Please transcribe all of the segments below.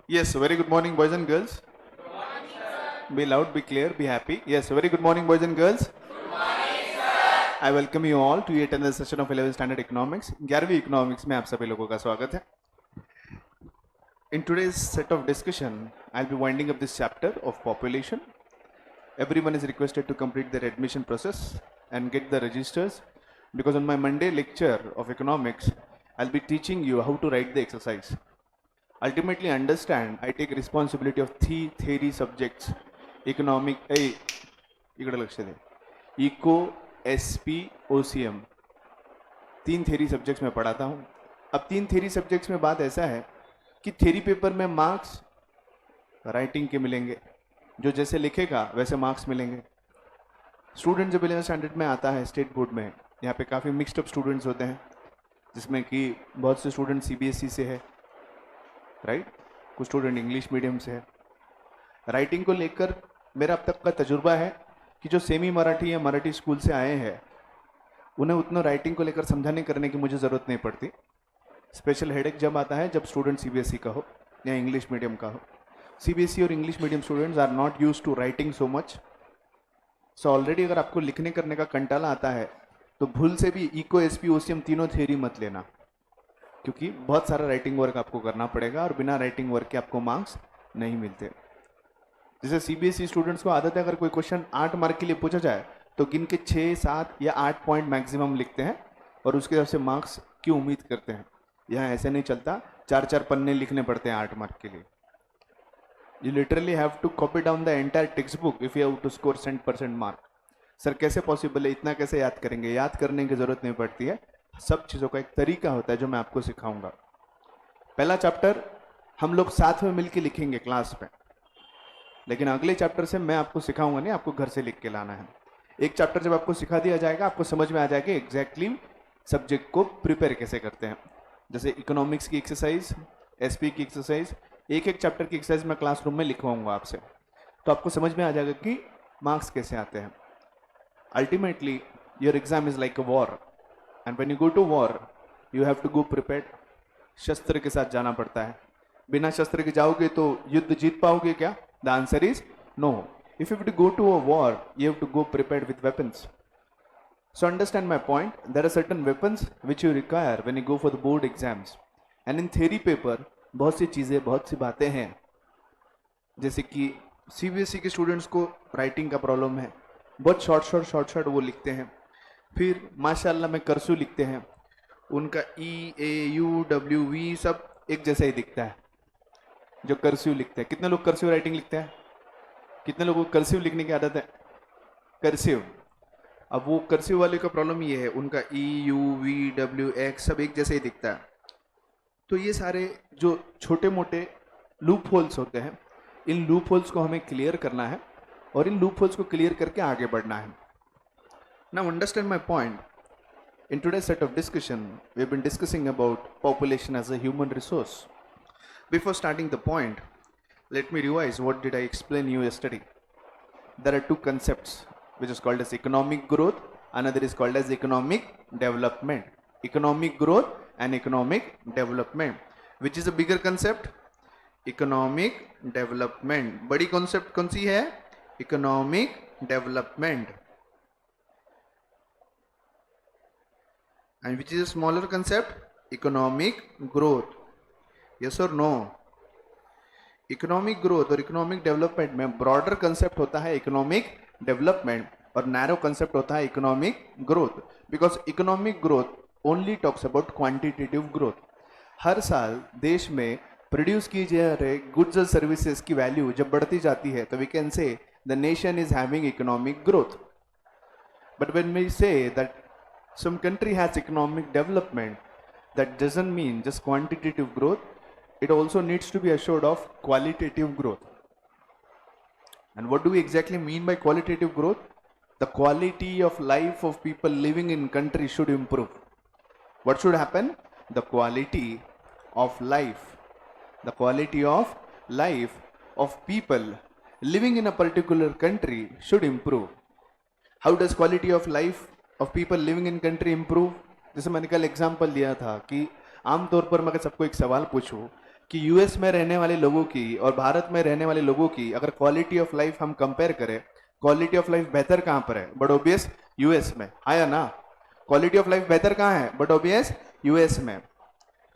Yes, very good morning, boys and girls. Be loud, be clear, be happy. Yes, very good morning, boys and girls. I welcome you all to yet another session of 11th Standard Economics. 11वीं economics में आप सभी लोगों का स्वागत है. In today's set of discussion, I'll be winding up this chapter of population. Everyone is requested to complete their admission process and get the registers, because on my Monday lecture of economics, I'll be teaching you how to write the exercise. Ultimately, understand, I take responsibility of three theory subjects: economic, इकडे लक्ष दे, eco, SP, OCM. 3 theory subjects में पढ़ाता हूँ. अब 3 theory subjects में बात ऐसा है कि थ्योरी पेपर में मार्क्स राइटिंग के मिलेंगे, जो जैसे लिखेगा वैसे मार्क्स मिलेंगे. स्टूडेंट जब 11th स्टैंडर्ड में आता है स्टेट बोर्ड में, यहाँ पे काफ़ी मिक्स्ड अप स्टूडेंट्स होते हैं, जिसमें कि बहुत से स्टूडेंट सीबीएसई से है, राइट, कुछ स्टूडेंट इंग्लिश मीडियम से है. राइटिंग को लेकर मेरा अब तक का तजुर्बा है कि जो सेमी मराठी या मराठी स्कूल से आए हैं उन्हें उतना राइटिंग को लेकर समझाने करने की मुझे ज़रूरत नहीं पड़ती. स्पेशल हेडेक जब आता है जब स्टूडेंट सीबीएसई का हो या इंग्लिश मीडियम का हो. सीबीएसई और English medium students are not use to writing so much. So already अगर आपको लिखने करने का कंटाला आता है तो भूल से भी इको, एसपी, ओसीएम तीनों थ्योरी मत लेना, क्योंकि बहुत सारा राइटिंग वर्क आपको करना पड़ेगा और बिना राइटिंग वर्क के आपको मार्क्स नहीं मिलते. जैसे सीबीएसई स्टूडेंट्स को आदत है, अगर कोई क्वेश्चन 8 मार्क के लिए पूछा जाए तो गिन के 6, 7 या 8 पॉइंट मैक्सिमम लिखते हैं और उसके हिसाब से मार्क्स की उम्मीद करते हैं. यहाँ ऐसे नहीं चलता, 4-4 पन्ने लिखने पड़ते हैं 8 मार्क के लिए. You literally have to copy down the entire text book if you have to score 100% mark. Sir कैसे पॉसिबल है, इतना कैसे याद करेंगे? याद करने की जरूरत नहीं पड़ती है, सब चीज़ों का एक तरीका होता है जो मैं आपको सिखाऊंगा. पहला चैप्टर हम लोग साथ में मिलकर लिखेंगे क्लास में, लेकिन अगले चैप्टर से मैं आपको सिखाऊंगा नहीं, आपको घर से लिख के लाना है. एक चैप्टर जब आपको सिखा दिया जाएगा आपको समझ में आ जाएगा एग्जैक्टली सब्जेक्ट को प्रिपेयर कैसे करते हैं. जैसे इकोनॉमिक्स की एक्सरसाइज, एसपी की एक्सरसाइज, एक एक चैप्टर की एक्सरसाइज मैं क्लासरूम में लिखवाऊंगा आपसे, तो आपको समझ में आ जाएगा कि मार्क्स कैसे आते हैं. Ultimately your exam is like a war, and when you go to war you have to go prepared. शस्त्र के साथ जाना पड़ता है. बिना शस्त्र के जाओगे तो युद्ध जीत पाओगे क्या? The answer is no. If you have to go to a war, you have to go prepared with weapons. So understand my point. There are certain weapons which you require when you go for the board exams. And in theory paper, बहुत सी चीज़ें, बहुत सी बातें हैं, जैसे कि CBSE के students को writing का प्रॉब्लम है, बहुत शॉर्ट वो लिखते हैं. फिर माशाल्लाह में कर्सू लिखते हैं, उनका EAUWV सब एक जैसा ही दिखता है जो कर्सिव लिखते हैं. कितने लोग कर्सिव राइटिंग लिखते हैं? कितने लोगों को कर्सिव लिखने की आदत है? कर्सिव. अब वो कर्सिव वाले का प्रॉब्लम ये है, उनका EUVWX सब एक जैसे ही दिखता है. तो ये सारे जो छोटे मोटे लूप होल्स होते हैं, इन लूप होल्स को हमें क्लियर करना है और इन लूप होल्स को क्लियर करके आगे बढ़ना है. Now understand my point. In today's set of discussion we have been discussing about population as a human resource. Before starting the point, let me revise what did I explain you yesterday. There are two concepts which is called as economic growth, another is called as economic development. Economic growth and economic development. Which is a bigger concept? Economic development. बड़ी concept कौन सी है? Economic development. And which is a smaller concept? Economic growth. Yes और no? Economic growth और economic development में broader concept होता है economic development और narrow concept होता है economic growth. Because economic growth only talks about quantitative growth. हर साल देश में प्रोड्यूस की जा रहे गुड्स और सर्विसेज की वैल्यू जब बढ़ती जाती है तो we can say the nation is having economic growth. But when we say that some country has economic development, that doesn't mean just quantitative growth. It also needs to be assured of qualitative growth. And what do we exactly mean by qualitative growth? The quality of life of people living in country should improve. What should happen? The quality of life. The quality of life of people living in a particular country should improve. How does quality of life of people living in country improve? जैसे मैंने कल example दिया था कि आमतौर पर मैं सबको एक सवाल पूछूं कि यूएस में रहने वाले लोगों की और भारत में रहने वाले लोगों की अगर क्वालिटी ऑफ लाइफ हम कंपेयर करें, क्वालिटी ऑफ लाइफ बेहतर कहां पर है? बट ऑब्वियस यूएस में, हाँ या ना? क्वालिटी ऑफ लाइफ बेहतर कहां है? बट ऑब्वियस यूएस में।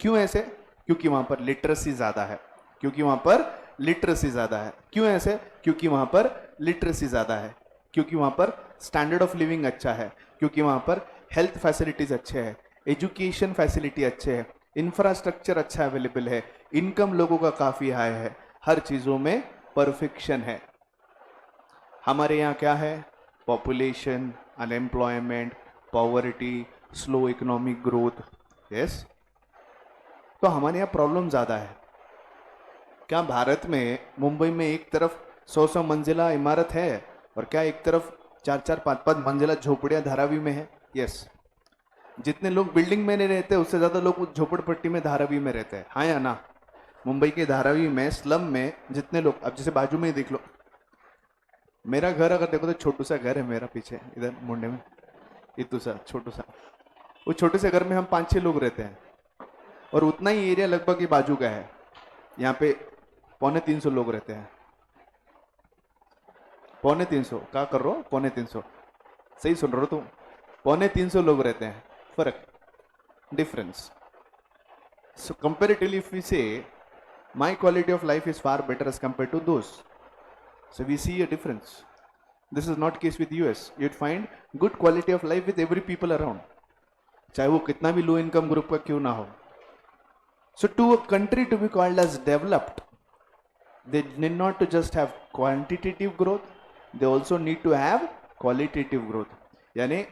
क्यों ऐसे? क्योंकि वहां पर लिटरेसी ज्यादा है। क्योंकि वहां पर लिटरेसी ज्यादा है। क्यों ऐसे? क्योंकि वहां पर लिटरेसी ज्यादा है। क्योंकि वहां पर स्टैंडर्ड ऑफ लिविंग अच्छा है। क्योंकि वहां पर हेल्थ फैसिलिटीज अच्छे हैं, एजुकेशन फैसिलिटी अच्छे हैं, इंफ्रास्ट्रक्चर अच्छा अवेलेबल है, इनकम लोगों का काफी हाई है, हर चीजों में परफेक्शन है। हमारे यहाँ क्या है? Population, unemployment, poverty, slow economic growth. Yes, तो हमारे यहाँ प्रॉब्लम ज्यादा है। क्या भारत में मुंबई में एक तरफ 100 मंजिला इमारत है और क्या एक तरफ 4 5 मंजिला झोपड़ियां धारावी में है? यस। जितने लोग बिल्डिंग में नहीं रहते उससे ज्यादा लोग उस झोपड़पट्टी में धारावी में रहते हैं, हाँ या ना? मुंबई के धारावी में स्लम में जितने लोग, अब जैसे बाजू में ही देख लो, मेरा घर अगर देखो तो छोटू सा घर है मेरा पीछे इधर मुंडे में, इतू सा छोटू सा। उस छोटे से घर में हम 5-6 लोग रहते हैं और उतना ही एरिया लगभग ये बाजू का है, यहाँ पे 250 लोग रहते हैं। 350 क्या कर रहे हो? 350 सही सुन रहे हो तुम? 350 लोग रहते हैं। फर्क, difference. So comparatively if we say my quality of life is far better as compared to those, so we see a difference. This is not case with US. You'd find good quality of life with every people around, चाहे वो कितना भी low income group का क्यों ना हो। So to a country to be called as developed, they need not to just have quantitative growth, they also need to have qualitative growth. यानी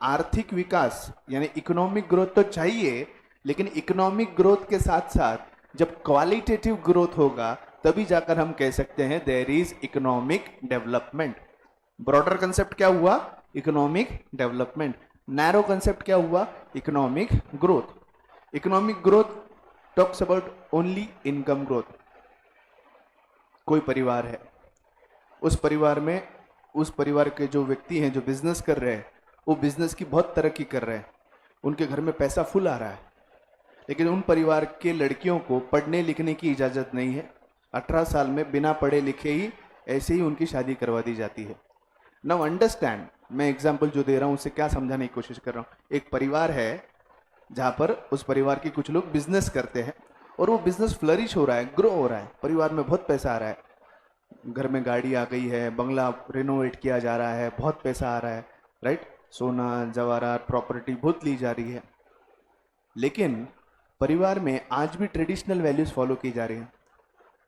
आर्थिक विकास यानी इकोनॉमिक ग्रोथ तो चाहिए, लेकिन इकोनॉमिक ग्रोथ के साथ साथ जब क्वालिटेटिव ग्रोथ होगा तभी जाकर हम कह सकते हैं there is economic development. Broader concept क्या हुआ? Economic development. नैरो कंसेप्ट क्या हुआ? Economic growth. Economic growth talks about only income growth. कोई परिवार है, उस परिवार के जो व्यक्ति हैं जो बिजनेस कर रहे हैं, वो बिजनेस की बहुत तरक्की कर रहे हैं, उनके घर में पैसा फुल आ रहा है, लेकिन उन परिवार के लड़कियों को पढ़ने लिखने की इजाजत नहीं है। 18 साल में बिना पढ़े लिखे ही ऐसे ही उनकी शादी करवा दी जाती है। नाउ अंडरस्टैंड, मैं एग्जांपल जो दे रहा हूं उससे क्या समझाने की कोशिश कर रहा हूं। एक परिवार है जहां पर उस परिवार के कुछ लोग बिजनेस करते हैं और वो बिजनेस फ्लरिश हो रहा है, ग्रो हो रहा है, परिवार में बहुत पैसा आ रहा है, घर में गाड़ी आ गई है, बंगला रिनोवेट किया जा रहा है, बहुत पैसा आ रहा है, राइट? सोना जवाहरात प्रॉपर्टी बहुत ली जा रही है, लेकिन परिवार में आज भी ट्रेडिशनल वैल्यूज फॉलो की जा रही हैं।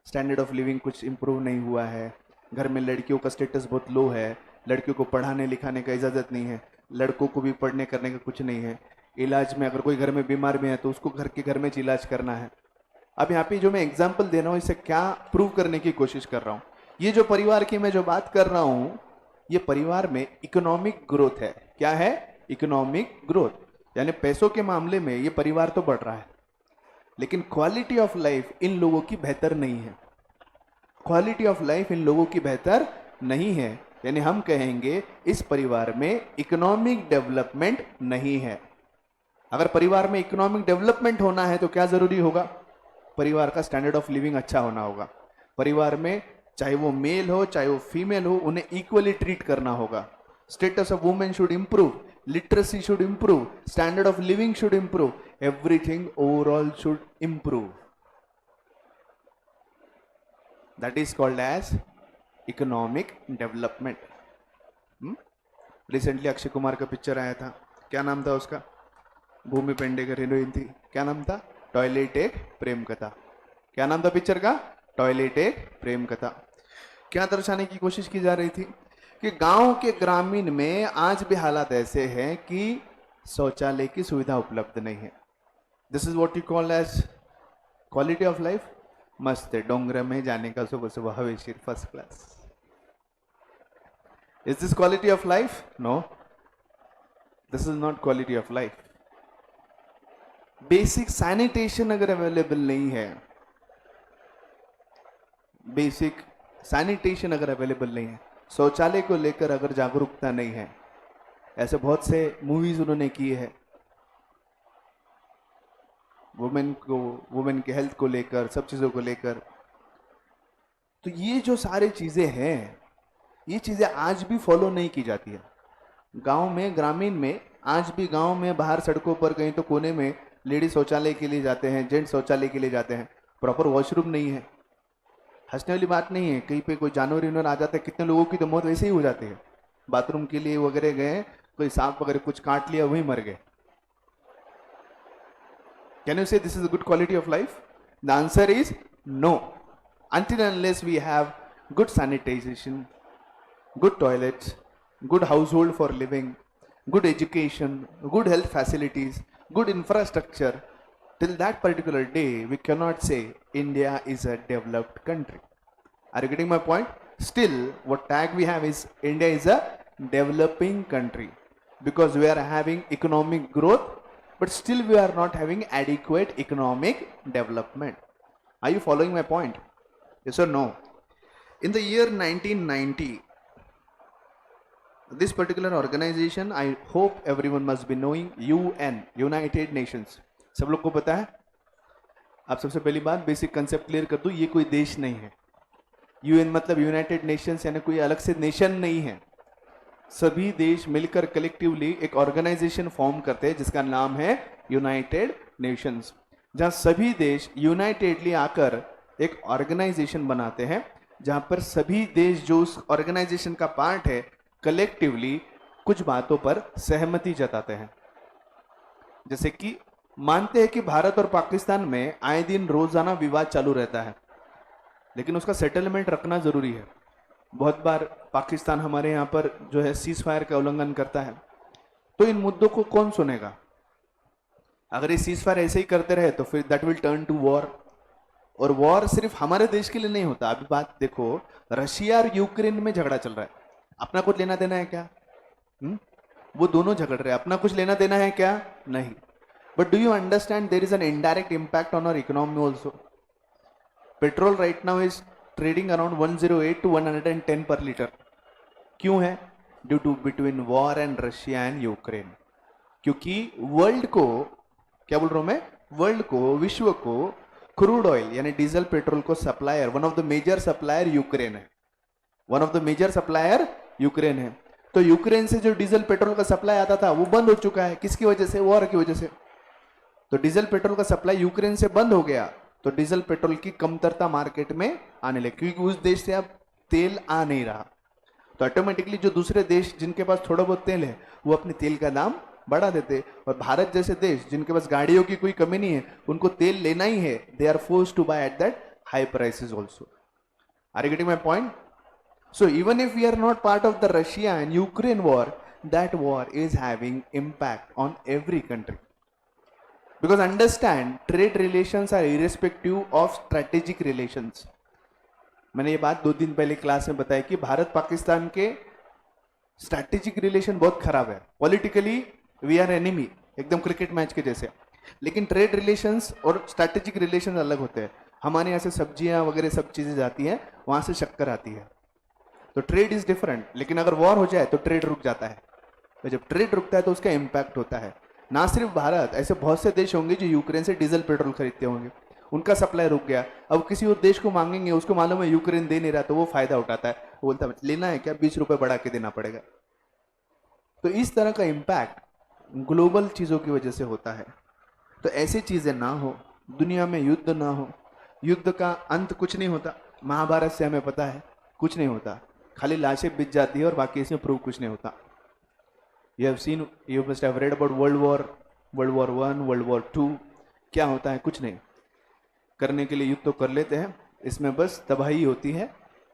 स्टैंडर्ड ऑफ लिविंग कुछ इंप्रूव नहीं हुआ है, घर में लड़कियों का स्टेटस बहुत लो है, लड़कियों को पढ़ाने लिखाने का इजाज़त नहीं है, लड़कों को भी पढ़ने करने का कुछ नहीं है। इलाज में अगर कोई घर में बीमार भी है तो उसको घर के घर में इलाज करना है। अब यहाँ पे जो मैं एग्जाम्पल दे रहा हूँ इससे क्या प्रूव करने की कोशिश कर रहा हूँ? ये जो परिवार की मैं जो बात कर रहा हूँ, ये परिवार में इकोनॉमिक ग्रोथ है। क्या है? इकोनॉमिक ग्रोथ, यानी पैसों के मामले में ये परिवार तो बढ़ रहा है, लेकिन क्वालिटी ऑफ लाइफ इन लोगों की बेहतर नहीं है। क्वालिटी ऑफ लाइफ इन लोगों की बेहतर नहीं है, यानी हम कहेंगे इस परिवार में इकोनॉमिक डेवलपमेंट नहीं है। अगर परिवार में इकोनॉमिक डेवलपमेंट होना है तो क्या जरूरी होगा? परिवार का स्टैंडर्ड ऑफ लिविंग अच्छा होना होगा। परिवार में चाहे वो मेल हो चाहे वो फीमेल हो, उन्हें इक्वली ट्रीट करना होगा। Status of women should improve, literacy should improve, standard of living should improve, everything overall should improve. That is called as economic development. Recently Akshay Kumar का पिक्चर आया था, क्या नाम था उसका? भूमि पेडनेकर हीरोइन थी, क्या नाम था? टॉयलेट एक प्रेम कथा। क्या नाम था पिक्चर का? टॉयलेट एक प्रेम कथा। क्या दर्शाने की कोशिश की जा रही थी कि गांव के ग्रामीण में आज भी हालात ऐसे हैं कि शौचालय की सुविधा उपलब्ध नहीं है। This is what you call as quality of life. मस्त है, डोंगरा में जाने का सुबह सुबह हवेशीर, first class. Is this quality of life? No, this is not quality of life. Basic sanitation अगर अवेलेबल नहीं है, बेसिक सैनिटेशन अगर अवेलेबल नहीं है, शौचालय को लेकर अगर जागरूकता नहीं है, ऐसे बहुत से मूवीज उन्होंने किए हैं वुमेन के हेल्थ को लेकर, सब चीज़ों को लेकर। तो ये जो सारी चीज़ें हैं, ये चीज़ें आज भी फॉलो नहीं की जाती है। गांव में, ग्रामीण में, आज भी गांव में बाहर सड़कों पर कहीं तो कोने में लेडीज शौचालय के लिए जाते हैं, जेंट्स शौचालय के लिए जाते हैं, प्रॉपर वॉशरूम नहीं है। हंसने वाली बात नहीं है, कहीं पे कोई जानवर वानवर आ जाता है, कितने लोगों की तो मौत वैसे ही हो जाती है, बाथरूम के लिए वगैरह गए, कोई सांप वगैरह कुछ काट लिया, वहीं मर गए। Can you say this is a good quality of life? The answer is no. Until and unless we have good sanitization, good toilets, good household for living, good education, good health facilities, good infrastructure, till that particular day, we cannot say India is a developed country. Are you getting my point? Still, what tag we have is India is a developing country because we are having economic growth, but still we are not having adequate economic development. Are you following my point? Yes or no? In the year 1990, this particular organization, I hope everyone must be knowing, UN, United Nations. सब लोग को पता है? आप सबसे पहली बात basic concept clear कर दूं, ये कोई देश नहीं है। यूएन मतलब यूनाइटेड नेशंस, यानी कोई अलग से नेशन नहीं है। सभी देश मिलकर कलेक्टिवली एक ऑर्गेनाइजेशन फॉर्म करते हैं जिसका नाम है यूनाइटेड नेशंस, जहां सभी देश यूनाइटेडली आकर एक ऑर्गेनाइजेशन बनाते हैं, जहां पर सभी देश जो उस ऑर्गेनाइजेशन का पार्ट है कलेक्टिवली कुछ बातों पर सहमति जताते हैं। जैसे कि मानते हैं कि भारत और पाकिस्तान में आए दिन रोजाना विवाद चालू रहता है, लेकिन उसका सेटलमेंट रखना जरूरी है। बहुत बार पाकिस्तान हमारे यहाँ पर जो है सीज फायर का उल्लंघन करता है, तो इन मुद्दों को कौन सुनेगा? अगर ये सीज फायर ऐसे ही करते रहे तो फिर that will turn to war, और वॉर सिर्फ हमारे देश के लिए नहीं होता। अभी बात देखो, रशिया और यूक्रेन में झगड़ा चल रहा है, अपना कुछ लेना देना है क्या? वो दोनों झगड़ रहे हैं, अपना कुछ लेना देना है क्या? नहीं। But do you understand there is an indirect impact on our economy also. Petrol right now is trading around 108 to 110 पर लीटर। क्यों है? Due to between war and Russia and Ukraine. क्योंकि वर्ल्ड को, क्या बोल रहा हूं मैं, वर्ल्ड को, विश्व को क्रूड ऑयल यानी डीजल पेट्रोल को supplier, one of the major supplier Ukraine है। One of the major supplier Ukraine है। तो यूक्रेन से जो डीजल पेट्रोल का सप्लाई आता था वो बंद हो चुका है। किसकी वजह से? वॉर की वजह से। तो डीजल पेट्रोल का सप्लाई यूक्रेन से बंद हो गया, तो डीजल पेट्रोल की कमतरता मार्केट में आने लगी, क्योंकि उस देश से अब तेल आ नहीं रहा। तो ऑटोमेटिकली जो दूसरे देश जिनके पास थोड़ा बहुत तेल है वो अपने तेल का दाम बढ़ा देते, और भारत जैसे देश जिनके पास गाड़ियों की कोई कमी नहीं है, उनको तेल लेना ही है, they are forced to buy at that high prices also. Are you getting my point? So even if we are not part of the Russia and Ukraine war, that war is having impact on every country. Because understand, trade relations are irrespective of strategic relations. मैंने ये बात 2 दिन पहले class में बताया कि भारत पाकिस्तान के strategic relation बहुत खराब है। पॉलिटिकली वी आर एनिमी, एकदम क्रिकेट मैच के जैसे, लेकिन ट्रेड रिलेशंस और स्ट्रैटेजिक रिलेशन अलग होते हैं। हमारे यहाँ से सब्जियां वगैरह सब चीजें जाती हैं, वहां से शक्कर आती है, तो ट्रेड इज डिफरेंट। लेकिन अगर वॉर हो जाए तो ट्रेड रुक जाता है, तो जब ट्रेड रुकता है तो उसका इंपैक्ट होता है। ना सिर्फ भारत, ऐसे बहुत से देश होंगे जो यूक्रेन से डीजल पेट्रोल खरीदते होंगे, उनका सप्लाई रुक गया। अब किसी और देश को मांगेंगे, उसको मालूम है यूक्रेन दे नहीं रहा, तो वो फायदा उठाता है, वो बोलता है लेना है क्या, 20 रुपए बढ़ा के देना पड़ेगा। तो इस तरह का इंपैक्ट ग्लोबल चीजों की वजह से होता है। तो ऐसी चीजें ना हो, दुनिया में युद्ध ना हो। युद्ध का अंत कुछ नहीं होता, महाभारत से हमें पता है कुछ नहीं होता, खाली लाशें बिछ जाती है और बाकी इसमें प्रूव कुछ नहीं होता। You have seen, you must have read about world war 1, world war 2। क्या होता है? कुछ नहीं। करने के लिए युद्ध तो कर लेते हैं, इसमें बस तबाही होती है,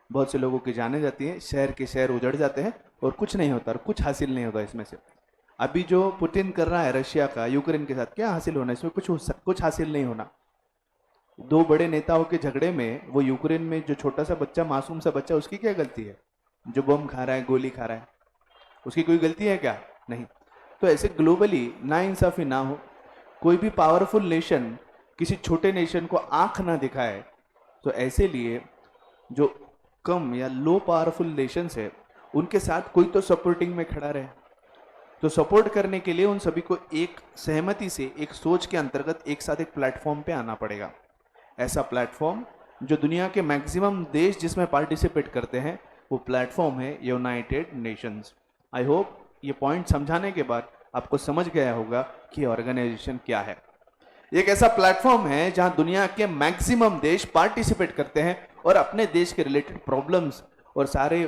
बहुत से लोगों की जाने जाती है, शहर के शहर उजड़ जाते हैं, और कुछ नहीं होता, और कुछ हासिल नहीं होता इसमें से। अभी जो पुतिन कर रहा है रशिया का यूक्रेन के साथ, क्या हासिल होना? इसमें कुछ हासिल नहीं होना। 2 बड़े नेताओं के झगड़े में वो यूक्रेन में जो छोटा सा बच्चा, मासूम सा बच्चा, उसकी क्या गलती है? जो बम खा रहा है, गोली खा रहा है, उसकी कोई गलती है क्या? नहीं। तो ऐसे ग्लोबली नाइंसाफी ना हो, कोई भी पावरफुल नेशन किसी छोटे नेशन को आंख ना दिखाए, तो ऐसे लिए जो कम या लो पावरफुल नेशंस है उनके साथ कोई तो सपोर्टिंग में खड़ा रहे। तो सपोर्ट करने के लिए उन सभी को एक सहमति से, एक सोच के अंतर्गत एक साथ एक प्लेटफॉर्म पे आना पड़ेगा। ऐसा प्लेटफॉर्म जो दुनिया के मैक्सिमम देश जिसमें पार्टिसिपेट करते हैं, वो प्लेटफॉर्म है यूनाइटेड नेशंस। आई होप ये पॉइंट समझाने के बाद आपको समझ गया होगा कि ऑर्गेनाइजेशन क्या है। एक ऐसा प्लेटफॉर्म है जहां दुनिया के मैक्सिमम देश पार्टिसिपेट करते हैं और अपने देश के रिलेटेड प्रॉब्लम्स और सारे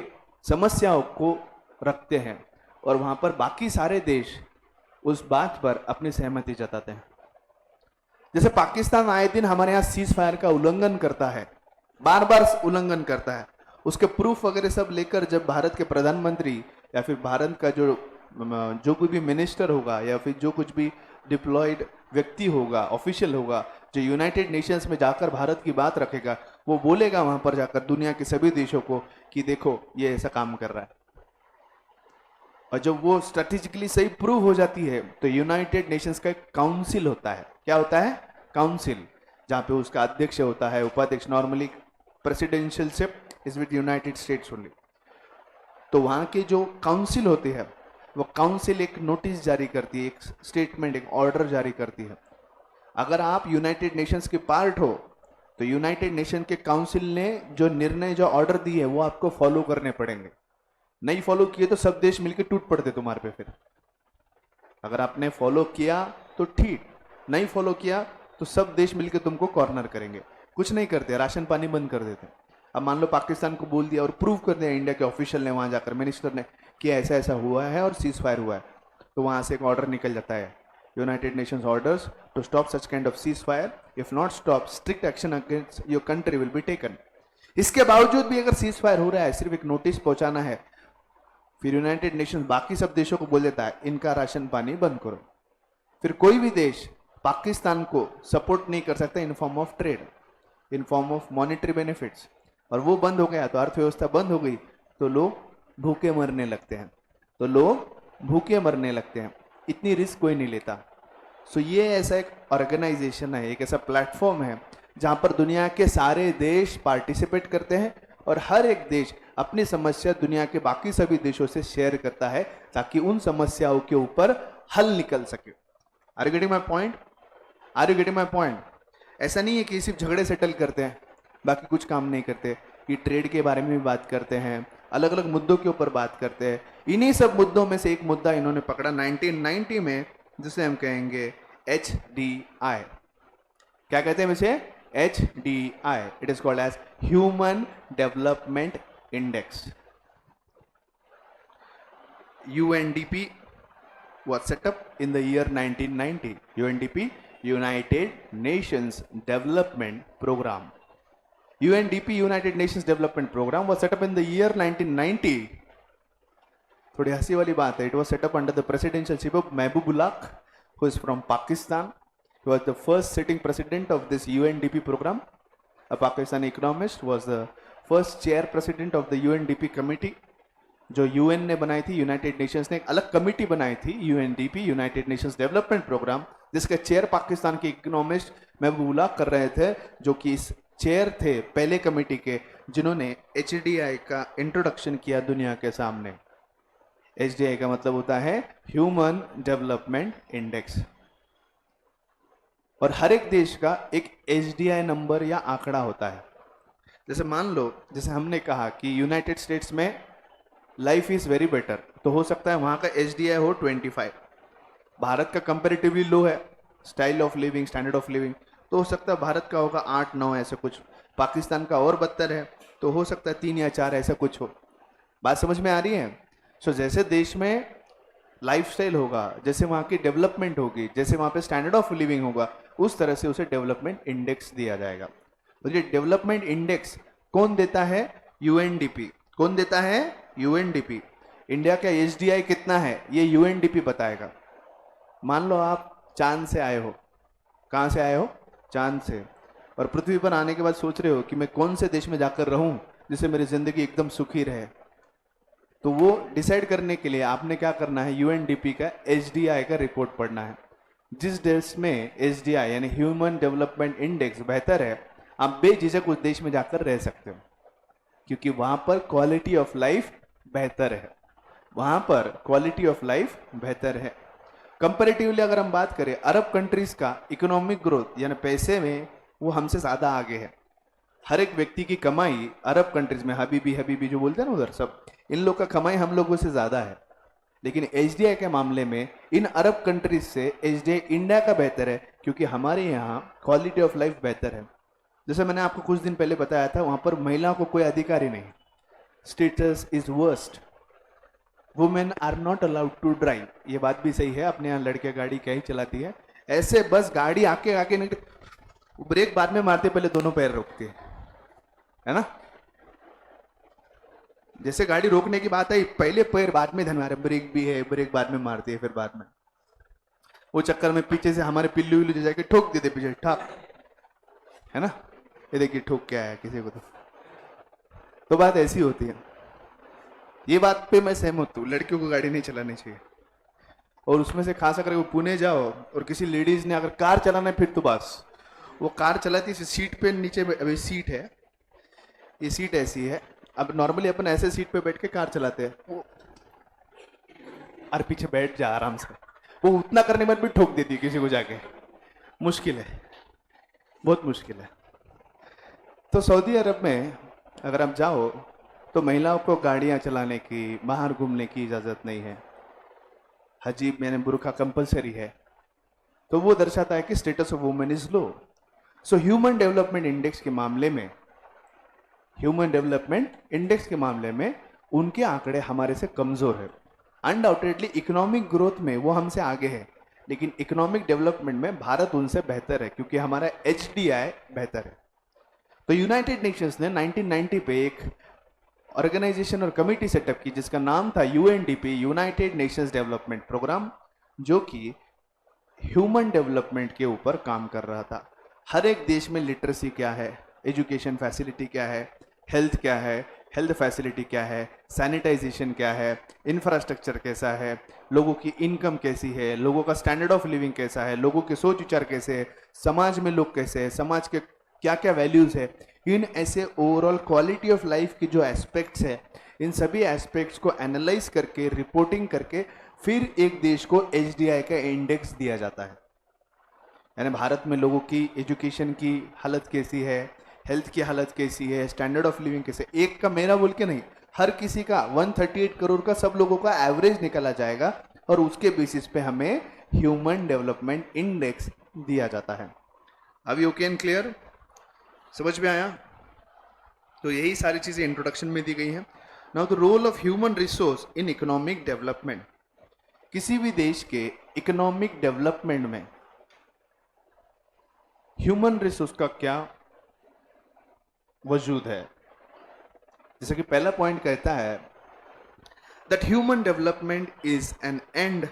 समस्याओं को रखते हैं, और वहां पर बाकी सारे देश उस बात पर अपनी सहमति जताते हैं। जैसे पाकिस्तान आए दिन हमारे यहाँ सीज फायर का उल्लंघन करता है, बार बार उल्लंघन करता है, उसके प्रूफ वगैरह सब लेकर जब भारत के प्रधानमंत्री या फिर भारत का जो कोई भी मिनिस्टर होगा या फिर जो कुछ भी डिप्लॉयड व्यक्ति होगा, ऑफिशियल होगा, जो यूनाइटेड नेशंस में जाकर भारत की बात रखेगा, वो बोलेगा वहां पर जाकर दुनिया के सभी देशों को कि देखो ये ऐसा काम कर रहा है। और जब वो स्ट्रेटेजिकली सही प्रूव हो जाती है तो यूनाइटेड नेशंस का एक काउंसिल होता है। क्या होता है? काउंसिल, जहां पे उसका अध्यक्ष होता है, उपाध्यक्ष। Normally presidentialship is with United States only. तो वहां के जो काउंसिल होती है, वो काउंसिल एक नोटिस जारी करती है, एक स्टेटमेंट, एक ऑर्डर जारी करती है। अगर आप यूनाइटेड नेशंस के पार्ट हो तो यूनाइटेड नेशन के काउंसिल ने जो निर्णय, जो ऑर्डर दिए है, वो आपको फॉलो करने पड़ेंगे। नहीं फॉलो किए तो सब देश मिलकर टूट पड़ते तुम्हारे पे। फिर अगर आपने फॉलो किया तो ठीक, नहीं फॉलो किया तो सब देश मिलकर तुमको कॉर्नर करेंगे। कुछ नहीं करते, राशन पानी बंद कर देते। अब मान लो पाकिस्तान को बोल दिया और प्रूव कर दिया इंडिया के ऑफिशियल ने, वहां जाकर मिनिस्टर ने, कि ऐसा ऐसा हुआ है और सीज फायर हुआ है, तो वहां से एक ऑर्डर निकल जाता है, United Nations orders to stop such kind of ceasefire, if not stop strict action against your country will be taken. इसके बावजूद भी अगर सीज फायर हो रहा है, सिर्फ एक नोटिस पहुंचाना है, फिर यूनाइटेड नेशंस बाकी सब देशों को बोल देता है इनका राशन पानी बंद करो। फिर कोई भी देश पाकिस्तान को सपोर्ट नहीं कर सकता in form of trade, in form of monetary benefits, और वो बंद हो गया तो अर्थव्यवस्था बंद हो गई, तो लोग भूखे मरने लगते हैं, तो लोग भूखे मरने लगते हैं। इतनी रिस्क कोई नहीं लेता। सो ये ऐसा एक ऑर्गेनाइजेशन है, एक ऐसा प्लेटफॉर्म है जहां पर दुनिया के सारे देश पार्टिसिपेट करते हैं और हर एक देश अपनी समस्या दुनिया के बाकी सभी देशों से शेयर करता है ताकि उन समस्याओं के ऊपर हल निकल सके। Are you getting my point? Are you getting my point? ऐसा नहीं है कि सिर्फ झगड़े सेटल करते हैं, बाकी कुछ काम नहीं करते। ये ट्रेड के बारे में भी बात करते हैं, अलग अलग मुद्दों के ऊपर बात करते हैं। इन्हीं सब मुद्दों में से एक मुद्दा इन्होंने पकड़ा 1990 में, जिसे हम कहेंगे HDI। क्या कहते हैं इसे? HDI। It is called as human development index. UNDP was set up in the year 1990. UNDP, United Nations Development Program. UNDP, United Nations Development Program, was set up in the year 1990. थोड़ी हंसी वाली बात है. It was set up under the presidency of Mahbubullah, who is from Pakistan. He was the first sitting president of this UNDP program. A Pakistani economist was the first chair president of the UNDP committee. जो UN ने बनाई थी, United Nations ने एक अलग committee बनाई थी, UNDP, United Nations Development Programme, जिसका चेयर पाकिस्तान के इकोनॉमिस्ट महबूबुल्लाह कर रहे थे, जो कि इस चेयर थे पहले कमेटी के, जिन्होंने एचडीआई का इंट्रोडक्शन किया दुनिया के सामने। एचडीआई का मतलब होता है ह्यूमन डेवलपमेंट इंडेक्स, और हर एक देश का एक एचडीआई नंबर या आंकड़ा होता है। जैसे मान लो, जैसे हमने कहा कि यूनाइटेड स्टेट्स में लाइफ इज वेरी बेटर, तो हो सकता है वहां का एचडीआई हो 25। भारत का कंपेरेटिवली लो है style of living, standard of living, तो हो सकता है भारत का होगा 8-9 ऐसा कुछ। पाकिस्तान का और बदतर है, तो हो सकता है 3 या 4 ऐसा कुछ हो। बात समझ में आ रही है? सो जैसे देश में लाइफस्टाइल होगा, जैसे वहाँ की डेवलपमेंट होगी, जैसे वहाँ पे स्टैंडर्ड ऑफ लिविंग होगा, उस तरह से उसे डेवलपमेंट इंडेक्स दिया जाएगा। तो ये डेवलपमेंट इंडेक्स कौन देता है? यूएनडीपी। कौन देता है? यूएनडीपी। इंडिया का एचडीआई कितना है ये यूएनडीपी बताएगा। मान लो आप चांद से आए हो, कहाँ से आए हो? चांद से, और पृथ्वी पर आने के बाद सोच रहे हो कि मैं कौन से देश में जाकर रहूं जिससे मेरी जिंदगी एकदम सुखी रहे। तो वो डिसाइड करने के लिए आपने क्या करना है? यूएनडीपी का एचडीआई का रिपोर्ट पढ़ना है। जिस देश में एचडीआई यानी ह्यूमन डेवलपमेंट इंडेक्स बेहतर है, आप बेझिझक उस देश में जाकर रह सकते हो, क्योंकि वहां पर क्वालिटी ऑफ लाइफ बेहतर है। वहां पर क्वालिटी ऑफ लाइफ बेहतर है। कंपैरेटिवली अगर हम बात करें अरब कंट्रीज का इकोनॉमिक ग्रोथ यानी पैसे में वो हमसे ज्यादा आगे है। हर एक व्यक्ति की कमाई अरब कंट्रीज में हबीबी हबीबी जो बोलते हैं ना उधर, सब इन लोग का कमाई हम लोगों से ज्यादा है। लेकिन एचडीआई के मामले में इन अरब कंट्रीज से एचडीआई इंडिया का बेहतर है, क्योंकि हमारे यहाँ क्वालिटी ऑफ लाइफ बेहतर है। जैसे मैंने आपको कुछ दिन पहले बताया था, वहां पर महिलाओं को कोई अधिकार ही नहीं। Status is worst, women are not allowed to drive. ये बात भी सही है, अपने यहाँ लड़कियां गाड़ी क्या ही चलाती है, ऐसे बस गाड़ी आके आके निकल, ब्रेक बाद में मारते पहले दोनों पैर रोकते है ना। जैसे गाड़ी रोकने की बात है पहले पैर बाद में धनवारे, ब्रेक भी है, ब्रेक बाद में मारती है, फिर बाद में वो चक्कर में पीछे से हमारे पिल्लू विल्लू जाके ठोक देते पीछे, ठक है ना। ये देखिए ठोक क्या है किसी को तो बात ऐसी होती है। ये बात पे मैं सहमत हूँ, लड़कियों को गाड़ी नहीं चलानी चाहिए। और उसमें से खास अगर वो पुणे जाओ और किसी लेडीज ने अगर कार चलाना है, फिर तो बस वो कार चलाती सीट पे नीचे अभी सीट है, ये सीट ऐसी है। अब नॉर्मली अपन ऐसे सीट पे बैठ के कार चलाते हैं, वो और पीछे बैठ जा आराम से, वो उतना करने में भी ठोक देती है किसी को जाके। मुश्किल है, बहुत मुश्किल है। तो सऊदी अरब में अगर आप जाओ तो महिलाओं को गाड़ियां चलाने की, बाहर घूमने की इजाजत नहीं है। हजीब मैंने बुरखा कंपलसरी है। तो वो दर्शाता है कि status of women is low. So human development index के मामले में, ह्यूमन डेवलपमेंट इंडेक्स के मामले में उनके आंकड़े हमारे से कमजोर है। अनडाउटेडली इकोनॉमिक ग्रोथ में वो हमसे आगे है, लेकिन इकोनॉमिक डेवलपमेंट में भारत उनसे बेहतर है, क्योंकि हमारा एचडीआई बेहतर है। तो यूनाइटेड नेशंस ने 1990 पे एक ऑर्गेनाइजेशन और कमिटी सेटअप की जिसका नाम था UNDP, United Nations Development Programme, जो कि ह्यूमन डेवलपमेंट के ऊपर काम कर रहा था। हर एक देश में लिटरेसी क्या है, एजुकेशन फैसिलिटी क्या है, हेल्थ क्या है, हेल्थ फैसिलिटी क्या है, सैनिटाइजेशन क्या है, इंफ्रास्ट्रक्चर कैसा है, लोगों की इनकम कैसी है, लोगों का स्टैंडर्ड ऑफ लिविंग कैसा है, लोगों के सोच विचार कैसे है, समाज में लोग कैसे हैं, समाज के क्या क्या वैल्यूज है, इन ऐसे ओवरऑल क्वालिटी ऑफ लाइफ की जो एस्पेक्ट्स है, इन सभी एस्पेक्ट्स को एनालाइज करके रिपोर्टिंग करके फिर एक देश को एचडीआई का इंडेक्स दिया जाता है। यानी भारत में लोगों की एजुकेशन की हालत कैसी है, हेल्थ की हालत कैसी है, स्टैंडर्ड ऑफ लिविंग कैसे, एक का मेरा बोल के नहीं, हर किसी का 138 करोड़ का सब लोगों का एवरेज निकाला जाएगा और उसके बेसिस पे हमें ह्यूमन डेवलपमेंट इंडेक्स दिया जाता है। अभी ओके एंड क्लियर, समझ में आया? तो यही सारी चीजें इंट्रोडक्शन में दी गई हैं। Now the role of human resource in economic development. किसी भी देश के इकोनॉमिक डेवलपमेंट में ह्यूमन रिसोर्स का क्या वजूद है। जैसे कि पहला पॉइंट कहता है that human development is an end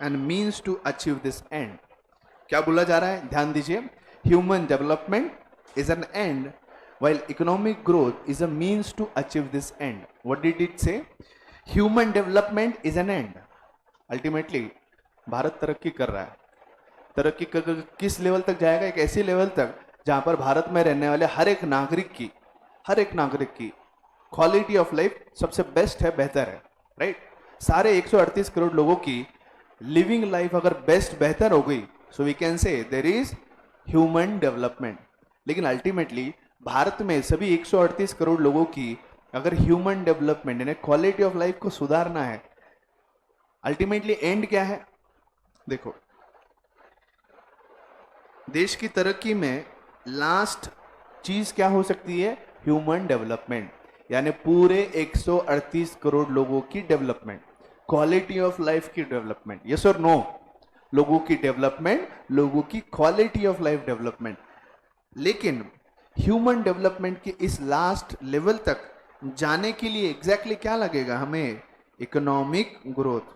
end means to achieve this end. क्या बोला जा रहा है, ध्यान दीजिए। Human development is an end while economic growth is a means to achieve this end. What did it say? Human development is an end. Ultimately Bharat तरक्की कर रहा है। तरक्की कर किस लेवल तक जाएगा? एक ऐसी लेवल तक जहां पर भारत में रहने वाले हर एक नागरिक की क्वालिटी ऑफ लाइफ सबसे बेस्ट है, बेहतर है, राइट? सारे 138 करोड़ लोगों की लिविंग लाइफ अगर बेस्ट बेहतर हो गई, so we can say there is human development. लेकिन अल्टीमेटली भारत में सभी 138 करोड़ लोगों की अगर ह्यूमन डेवलपमेंट यानी क्वालिटी ऑफ लाइफ को सुधारना है, अल्टीमेटली एंड क्या है? देखो, देश की तरक्की में लास्ट चीज क्या हो सकती है? ह्यूमन डेवलपमेंट, यानी पूरे 138 करोड़ लोगों की डेवलपमेंट, क्वालिटी ऑफ लाइफ की डेवलपमेंट। यस और नो? लोगों की डेवलपमेंट, लोगों की क्वालिटी ऑफ लाइफ डेवलपमेंट। लेकिन ह्यूमन डेवलपमेंट के इस लास्ट लेवल तक जाने के लिए एग्जैक्टली क्या लगेगा हमें? Economic growth.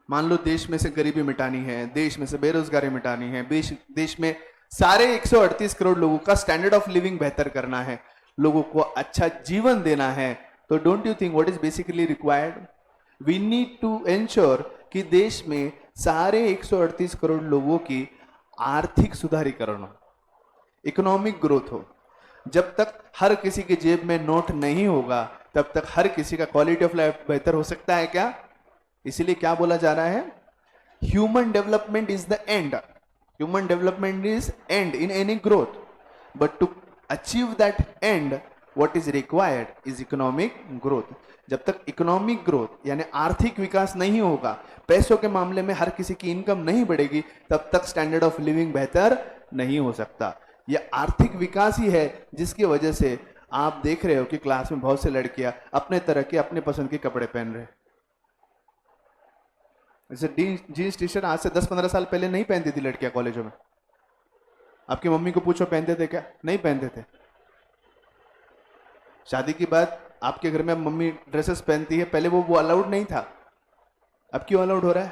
मान लो देश में से गरीबी मिटानी है, देश में से बेरोजगारी मिटानी है, देश में सारे 138 करोड़ लोगों का स्टैंडर्ड ऑफ लिविंग बेहतर करना है, लोगों को अच्छा जीवन देना है, तो don't you think what is basically required? We need to ensure कि देश में सारे 138 करोड़ लोगों की आर्थिक सुधारीकरण हो, इकोनॉमिक ग्रोथ हो। जब तक हर किसी की जेब में नोट नहीं होगा तब तक हर किसी का क्वालिटी ऑफ लाइफ बेहतर हो सकता है क्या? इसीलिए क्या बोला जा रहा है? Human development is the end. Human development is end in any growth, but to achieve that end what is required is economic growth. जब तक इकोनॉमिक ग्रोथ यानी आर्थिक विकास नहीं होगा, पैसों के मामले में हर किसी की इनकम नहीं बढ़ेगी, तब तक स्टैंडर्ड ऑफ लिविंग बेहतर नहीं हो सकता. यह आर्थिक विकास ही है जिसकी वजह से आप देख रहे हो कि क्लास में बहुत से लड़कियां अपने तरह के अपने पसंद के कपड़े पहन रहे. जैसे जीन्स टी शर्ट आज से 10-15 साल पहले नहीं पहनती थी लड़कियां कॉलेजों में. आपकी मम्मी को पूछो पहनते थे क्या? नहीं पहनते थे. शादी के बाद आपके घर में अब मम्मी ड्रेसेस पहनती है, पहले वो अलाउड नहीं था. अब क्यों अलाउड हो रहा है?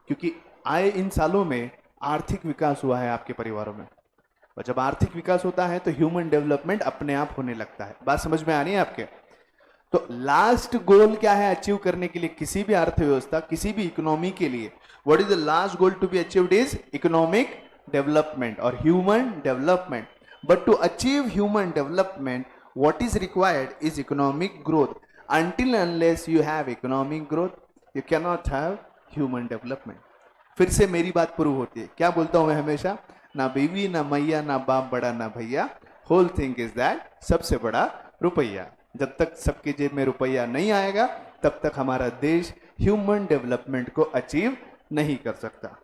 क्योंकि आए इन सालों में आर्थिक विकास हुआ है आपके परिवारों में, और जब आर्थिक विकास होता है तो ह्यूमन डेवलपमेंट अपने आप होने लगता है. बात समझ में आ रही है आपके? तो लास्ट गोल क्या है अचीव करने के लिए किसी भी अर्थव्यवस्था, किसी भी इकोनॉमी के लिए? What is the last goal to be achieved is economic development और human development. But to achieve human development what is required is economic growth. Until unless you have economic growth, you cannot have human development. फिर से मेरी बात prove होती है. क्या बोलता हूं मैं हमेशा? ना बीवी ना मैया ना बाप बड़ा ना भैया, होल थिंग इज दैट सबसे बड़ा रुपया. जब तक सबके जेब में रुपया नहीं आएगा तब तक हमारा देश ह्यूमन डेवलपमेंट को अचीव नहीं कर सकता.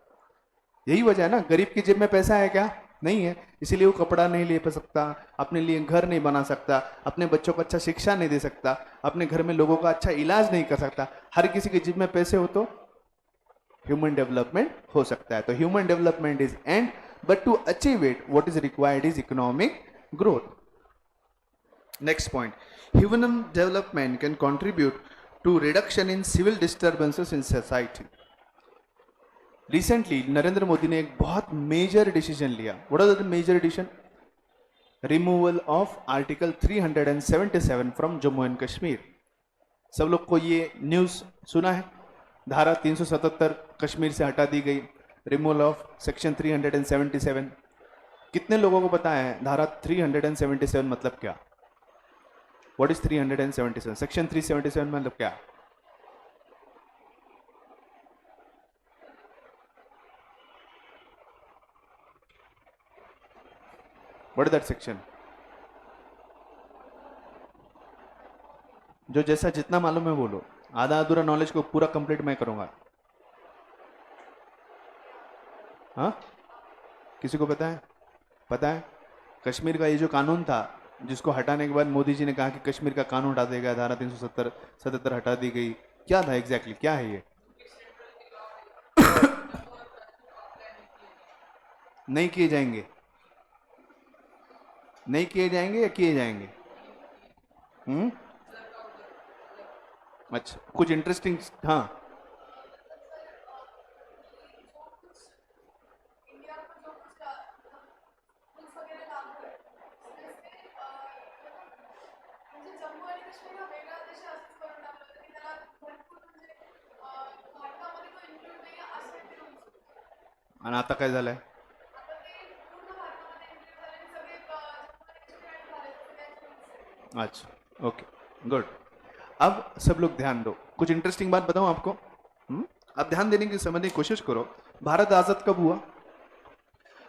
यही वजह है ना, गरीब की जेब में पैसा है क्या? नहीं है. इसीलिए वो कपड़ा नहीं ले सकता, अपने लिए घर नहीं बना सकता, अपने बच्चों को अच्छा शिक्षा नहीं दे सकता, अपने घर में लोगों का अच्छा इलाज नहीं कर सकता. हर किसी के जेब में पैसे हो तो ह्यूमन डेवलपमेंट हो सकता है. तो human development is end, but to achieve it what is required is economic growth. Next point, human development can contribute to reduction in civil disturbances in society. Recently Narendra Modi ने एक बहुत मेजर डिसीजन लिया. What was the major decision? Removal of article 377 from Jammu and Kashmir. सब लोग को ये news सुना है? धारा 377 कश्मीर से हटा दी गई. Removal of section 377. कितने लोगों को पता है धारा 377 मतलब क्या? What is 377? सेक्शन 377 मतलब क्या? What is that section? जो जैसा जितना मालूम है बोलो, आधा अधूरा नॉलेज को पूरा कंप्लीट मैं करूंगा. हाँ, किसी को पता है? पता है कश्मीर का ये जो कानून था जिसको हटाने के बाद मोदी जी ने कहा कि कश्मीर का कानून हटा देगा, धारा 377 हटा दी गई. क्या था एग्जैक्टली? क्या है ये? नहीं किए जाएंगे? नहीं किए जाएंगे या किए जाएंगे? अच्छा, कुछ इंटरेस्टिंग. हाँ, आणि आता काय झालंय? अच्छा, ओके, गुड. अब सब लोग ध्यान दो, कुछ इंटरेस्टिंग बात बताऊं आपको. अब ध्यान देने की समझने की कोशिश करो. भारत आजाद कब हुआ?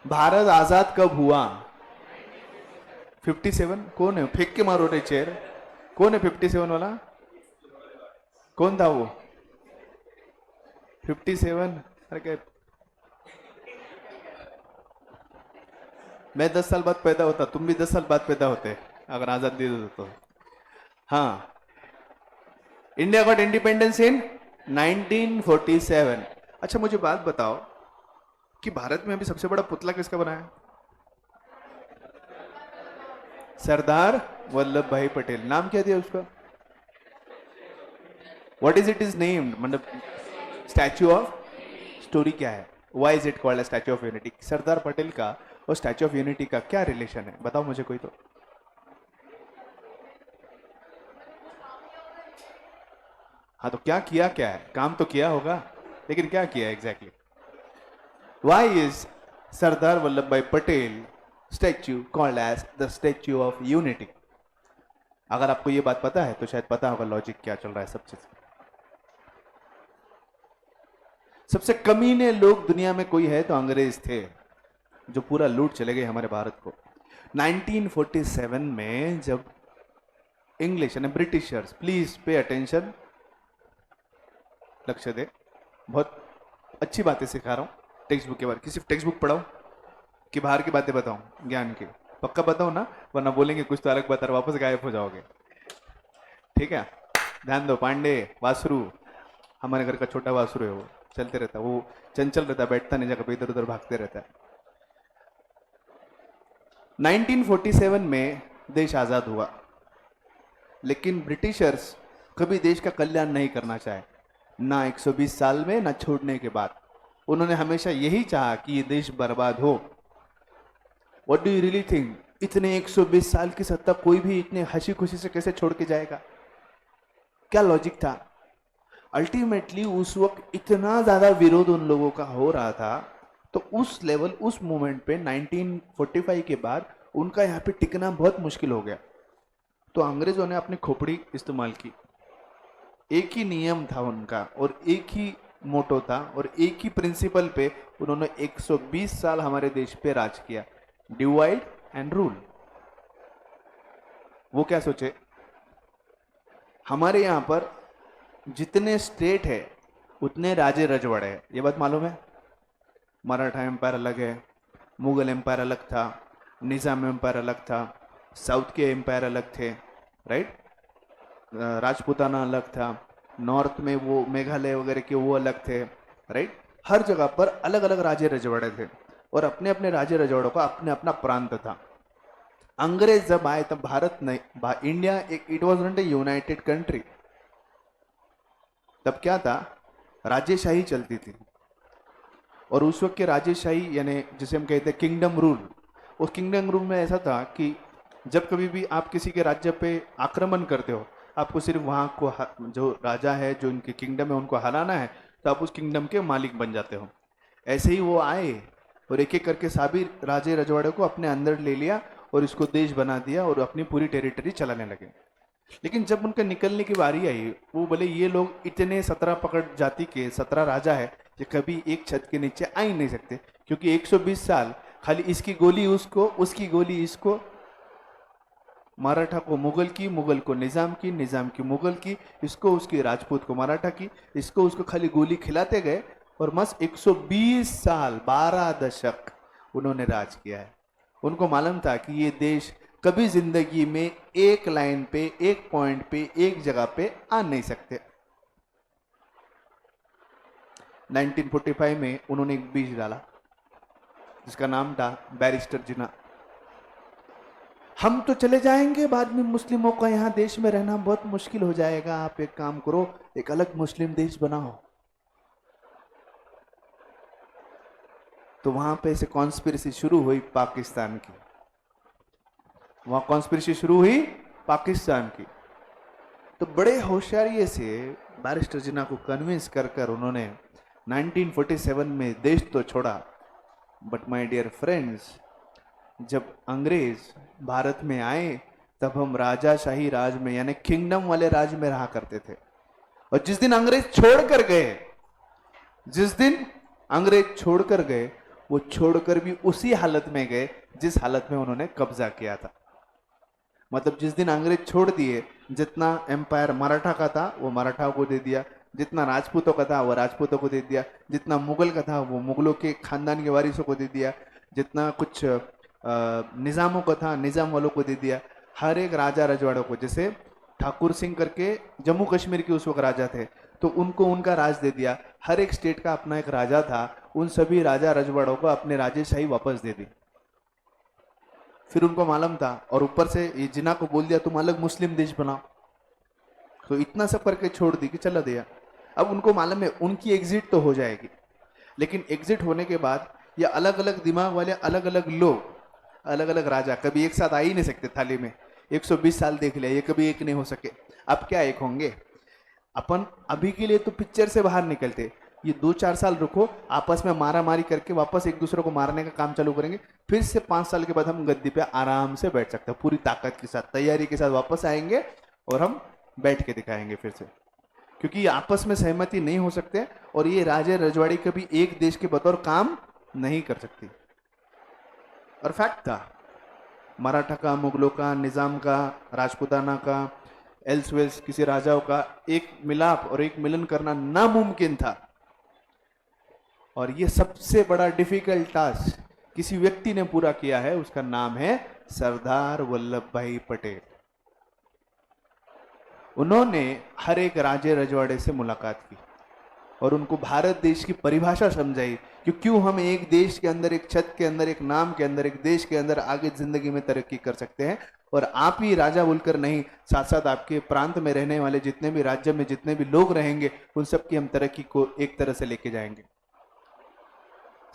भारत आजाद कब हुआ? 57. कौन है? फेंक के मारो रे चेयर. कौन है 57 वाला? कौन था वो 57? अरे क्या, मैं 10 साल बाद पैदा होता, तुम भी 10 साल बाद पैदा होते अगर आजादी दे दो तो. हाँ, इंडिया गॉट इंडिपेंडेंस इन 1947. अच्छा, मुझे बात बताओ कि भारत में अभी सबसे बड़ा पुतला किसका बना है? सरदार वल्लभ भाई पटेल. नाम क्या दिया उसका? What is is named? मतलब स्टैच्यू ऑफ स्टोरी क्या है? Why is it called a statue of unity? Sardar Patel का और स्टैच्यू ऑफ यूनिटी का क्या रिलेशन है? बताओ मुझे कोई तो. हाँ, तो क्या किया? क्या है? काम तो किया होगा, लेकिन क्या किया exactly? Why is Sardar Vallabh Bhai Patel statue called as the statue of unity. अगर आपको ये बात पता है तो शायद पता होगा लॉजिक क्या चल रहा है सब चीज। सबसे कमीने लोग दुनिया में कोई है तो अंग्रेज थे, जो पूरा लूट चले गए हमारे भारत को। 1947 में जब इंग्लिश यानी ब्रिटिशर्स, प्लीज पे अटेंशन, लक्ष्य दे, बहुत अच्छी बातें सिखा रहा हूं टेक्स्ट बुक के बारे। किसी टेक्स्ट बुक पढ़ाऊं कि बाहर की बातें बताऊं ज्ञान की? पक्का बताओ ना, वरना बोलेंगे कुछ तो अलग बता रहे, वापस गायब हो जाओगे। ठीक है, ध्यान दो। पांडे वासुरु, हमारे घर का छोटा वासुरु है, वो चलते रहता, वो चंचल रहता, बैठता नहीं जगह पे, इधर उधर भागते रहता है। 1947 में देश आजाद हुआ, लेकिन ब्रिटिशर्स कभी देश का कल्याण नहीं करना चाहे, ना 120 साल में, ना छोड़ने के बाद। उन्होंने हमेशा यही चाहा कि ये देश बर्बाद हो। What do you really think, इतने 120 साल की सत्ता कोई भी इतने हंसी खुशी से कैसे छोड़ के जाएगा? क्या लॉजिक था? अल्टीमेटली उस वक्त इतना ज्यादा विरोध उन लोगों का हो रहा था, तो उस लेवल, उस मोमेंट पे 1945 के बाद उनका यहाँ पे टिकना बहुत मुश्किल हो गया। तो अंग्रेजों ने अपनी खोपड़ी इस्तेमाल की। एक ही नियम था उनका और एक ही मोटो था और एक ही प्रिंसिपल पे उन्होंने 120 साल हमारे देश पे राज किया, डिवाइड एंड रूल। वो क्या सोचे, हमारे यहां पर जितने स्टेट है उतने राजे रजवाड़े हैं, ये बात मालूम है? मराठा एम्पायर अलग है, मुगल एम्पायर अलग था, निजाम एम्पायर अलग था, साउथ के एम्पायर अलग थे, राइट? राजपूताना अलग था, नॉर्थ में वो मेघालय वगैरह के वो अलग थे, राइट? हर जगह पर अलग अलग राजे रजवाड़े थे और अपने अपने राजे रजवाड़ों का अपने अपना प्रांत था। अंग्रेज जब आए तब भारत नहीं, इंडिया एक, it was not a United country. तब क्या था, राजेशाही चलती थी। और उस वक्त के राजेशाही यानी जिसे हम कहते हैं किंगडम रूल, उस किंगडम रूल में ऐसा था कि जब कभी भी आप किसी के राज्य पे आक्रमण करते हो, आपको सिर्फ वहां को जो राजा है, जो उनके किंगडम है, उनको हराना है, तो आप उस किंगडम के मालिक बन जाते हो। ऐसे ही वो आए और एक एक करके सभी राजे रजवाड़े को अपने अंदर ले लिया और इसको देश बना दिया और अपनी पूरी टेरिटरी चलाने लगे। लेकिन जब उनके निकलने की बारी आई, वो बोले ये लोग इतने 17 पकड़ जाति के 17 राजा है, ये कभी एक छत के नीचे आ ही नहीं सकते, क्योंकि 120 साल खाली इसकी गोली उसको, उसकी गोली इसको, मराठा को मुगल की, मुगल को निजाम की, निजाम की मुगल की, इसको उसकी राजपूत को मराठा की, इसको उसको खाली गोली खिलाते गए और बस 120 साल 12 दशक उन्होंने राज किया है। उनको मालूम था कि ये देश कभी जिंदगी में एक लाइन पे, एक पॉइंट पे, एक जगह पे आ नहीं सकते। 1945 में उन्होंने एक बीज डाला जिसका नाम था बैरिस्टर जिन्ना। हम तो चले जाएंगे, बाद में मुस्लिमों का यहां देश में रहना बहुत मुश्किल हो जाएगा, आप एक काम करो, एक अलग मुस्लिम देश बनाओ। तो वहां पे से कॉन्स्पिरेसी शुरू हुई पाकिस्तान की, वहां कॉन्स्पिरेसी शुरू हुई पाकिस्तान की। तो बड़े होशियारी से बैरिस्टर जिन्ना को कन्विंस कर कर उन्होंने 1947 में देश तो छोड़ा। बट माय डियर फ्रेंड्स, जब अंग्रेज भारत में आए तब हम राजाशाही राज में यानी किंगडम वाले राज में रहा करते थे। और जिस दिन अंग्रेज छोड़कर गए, जिस दिन अंग्रेज छोड़कर गए, वो छोड़कर भी उसी हालत में गए जिस हालत में उन्होंने कब्जा किया था। मतलब जिस दिन अंग्रेज छोड़ दिए, जितना एम्पायर मराठा का था वो मराठाओं को दे दिया, जितना राजपूतों का था वो राजपूतों को दे दिया, जितना मुगल का था वो मुगलों के खानदान के वारिसों को दे दिया, जितना कुछ निजामों का था निजाम वालों को दे दिया। हर एक राजा रजवाड़ों को, जैसे ठाकुर सिंह करके जम्मू कश्मीर के उस वक्त राजा थे, तो उनको उनका राज दे दिया। हर एक स्टेट का अपना एक राजा था, उन सभी राजा रजवाड़ों को अपने राजेशाही वापस दे दी। फिर उनको मालूम था, और ऊपर से ये जिन्ना को बोल दिया तुम अलग मुस्लिम देश बनाओ। तो इतना सब करके छोड़ दी कि चला दिया। अब उनको मालूम है उनकी एग्जिट तो हो जाएगी, लेकिन एग्जिट होने के बाद ये अलग अलग दिमाग वाले अलग अलग लोग, अलग अलग राजा कभी एक साथ आ ही नहीं सकते थाली में। 120 साल देख लिया, ये कभी एक नहीं हो सके। अब क्या एक होंगे? अपन अभी के लिए तो पिक्चर से बाहर निकलते, ये 2-4 साल रुको, आपस में मारा मारी करके वापस एक दूसरे को मारने का काम चालू करेंगे, फिर से 5 साल के बाद हम गद्दी पे आराम से बैठ सकते हैं, पूरी ताकत के साथ तैयारी के साथ वापस आएंगे और हम बैठ के दिखाएंगे फिर से, क्योंकि ये आपस में सहमति नहीं हो सकते और ये राजे रजवाड़ी कभी एक देश के बतौर काम नहीं कर सकती। और फैक्ट था, मराठा का, मुगलों का, निजाम का, राजपूताना का, एल्सवेल्स किसी राजाओं का एक मिलाप और एक मिलन करना नामुमकिन था। और ये सबसे बड़ा डिफिकल्ट टास्क किसी व्यक्ति ने पूरा किया है, उसका नाम है सरदार वल्लभ भाई पटेल। उन्होंने हर एक राजे रजवाड़े से मुलाकात की और उनको भारत देश की परिभाषा समझाई कि क्यों हम एक देश के अंदर, एक छत के अंदर, एक नाम के अंदर, एक देश के अंदर आगे जिंदगी में तरक्की कर सकते हैं। और आप ही राजा बोलकर नहीं, साथ साथ आपके प्रांत में रहने वाले जितने भी राज्य में जितने भी लोग रहेंगे उन सबकी हम तरक्की को एक तरह से लेके जाएंगे।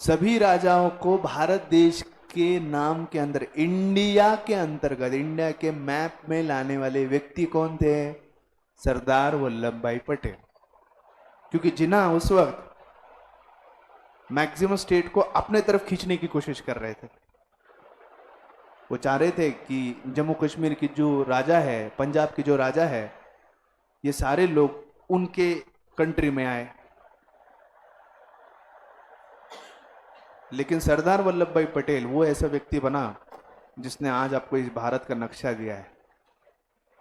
सभी राजाओं को भारत देश के नाम के अंदर, इंडिया के अंतर्गत, इंडिया के मैप में लाने वाले व्यक्ति कौन थे? सरदार वल्लभ भाई पटेल। क्योंकि जिन्ना उस वक्त मैक्सिमम स्टेट को अपने तरफ खींचने की कोशिश कर रहे थे। वो चाह रहे थे कि जम्मू कश्मीर की जो राजा है, पंजाब की जो राजा है, ये सारे लोग उनके कंट्री में आए। लेकिन सरदार वल्लभ भाई पटेल वो ऐसा व्यक्ति बना जिसने आज आपको इस भारत का नक्शा दिया है।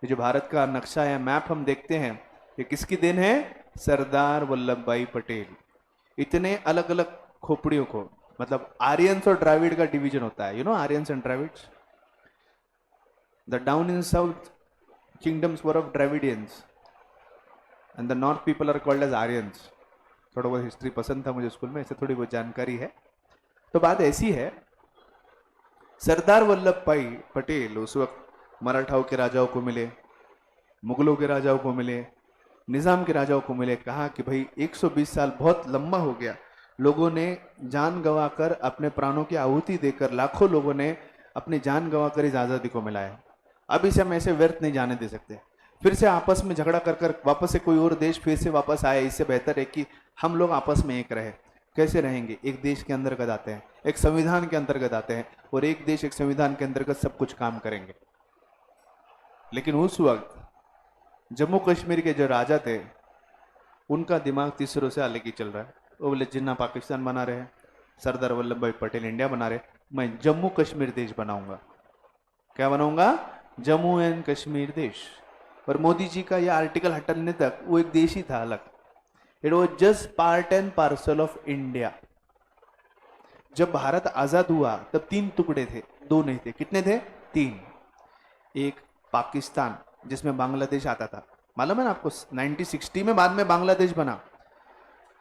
ये जो भारत का नक्शा है, मैप हम देखते हैं, ये किसकी देन है? सरदार वल्लभ भाई पटेल। इतने अलग अलग खोपड़ियों को, मतलब आर्यंस और द्राविड का डिवीजन होता है, you know Aryans and Dravids. The down in south kingdoms were of Dravidians and the north people are called as Aryans. थोड़ा बहुत हिस्ट्री पसंद था मुझे स्कूल में, ऐसे थोड़ी बहुत जानकारी है। तो बात ऐसी है, सरदार वल्लभ भाई पटेल उस वक्त मराठाओं के राजाओं को मिले, मुगलों के राजाओं को मिले, निजाम के राजाओं को मिले। कहा कि भाई 120 साल बहुत लंबा हो गया, लोगों ने जान गंवाकर, अपने प्राणों की आहुति देकर, लाखों लोगों ने अपनी जान गंवाकर इस आज़ादी को मिला है। अब इसे हम ऐसे व्यर्थ नहीं जाने दे सकते। फिर से आपस में झगड़ा कर कर वापस से कोई और देश फिर से वापस आए, इससे बेहतर है कि हम लोग आपस में एक रहे। कैसे रहेंगे? एक देश के अंतर्गत आते हैं, एक संविधान के अंतर्गत आते हैं, और एक देश एक संविधान के अंतर्गत सब कुछ काम करेंगे। लेकिन उस वक्त जम्मू कश्मीर के जो राजा थे, उनका दिमाग तीसरों से अलग ही चल रहा है। वो बोले जिन्ना पाकिस्तान बना रहे हैं, सरदार वल्लभ भाई पटेल इंडिया बना रहे, मैं जम्मू कश्मीर देश बनाऊंगा। क्या बनाऊंगा? जम्मू एंड कश्मीर देश। और मोदी जी का यह आर्टिकल हटाने तक वो एक देश ही था अलग। It was just part and parcel of India. जब भारत आजाद हुआ तब 3 टुकड़े थे, 2 नहीं थे। कितने थे? 3। एक पाकिस्तान जिसमें बांग्लादेश आता था, मालूम है ना आपको? 1960 में बाद में बांग्लादेश बना,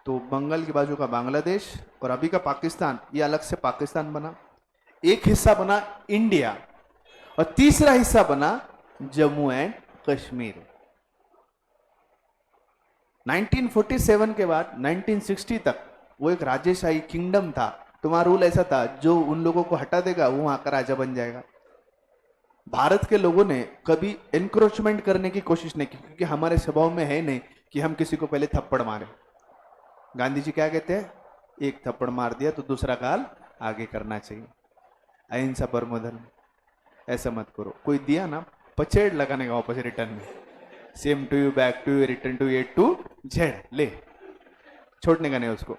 तो बंगाल की बाजू का बांग्लादेश और अभी का पाकिस्तान, ये अलग से पाकिस्तान बना। एक हिस्सा बना इंडिया और तीसरा हिस्सा बना जम्मू एंड कश्मीर। 1947 के बाद 1960 तक वो एक राजेशाही किंगडम था। तुम्हारा रूल ऐसा था, जो उन लोगों को हटा देगा वो वहां का राजा बन जाएगा। भारत के लोगों ने कभी एनक्रोचमेंट करने की कोशिश नहीं की, क्योंकि हमारे स्वभाव में है नहीं कि हम किसी को पहले थप्पड़ मारें। गांधी जी क्या कहते हैं? एक थप्पड़ मार दिया तो दूसरा काल आगे करना चाहिए, अहिंसा परमो धर्म। ऐसा मत करो, कोई दिया ना पचेड़ लगाने का वापस रिटर्न में, same to you, back to you, return to A to Z, ले छोड़ने का नहीं उसको।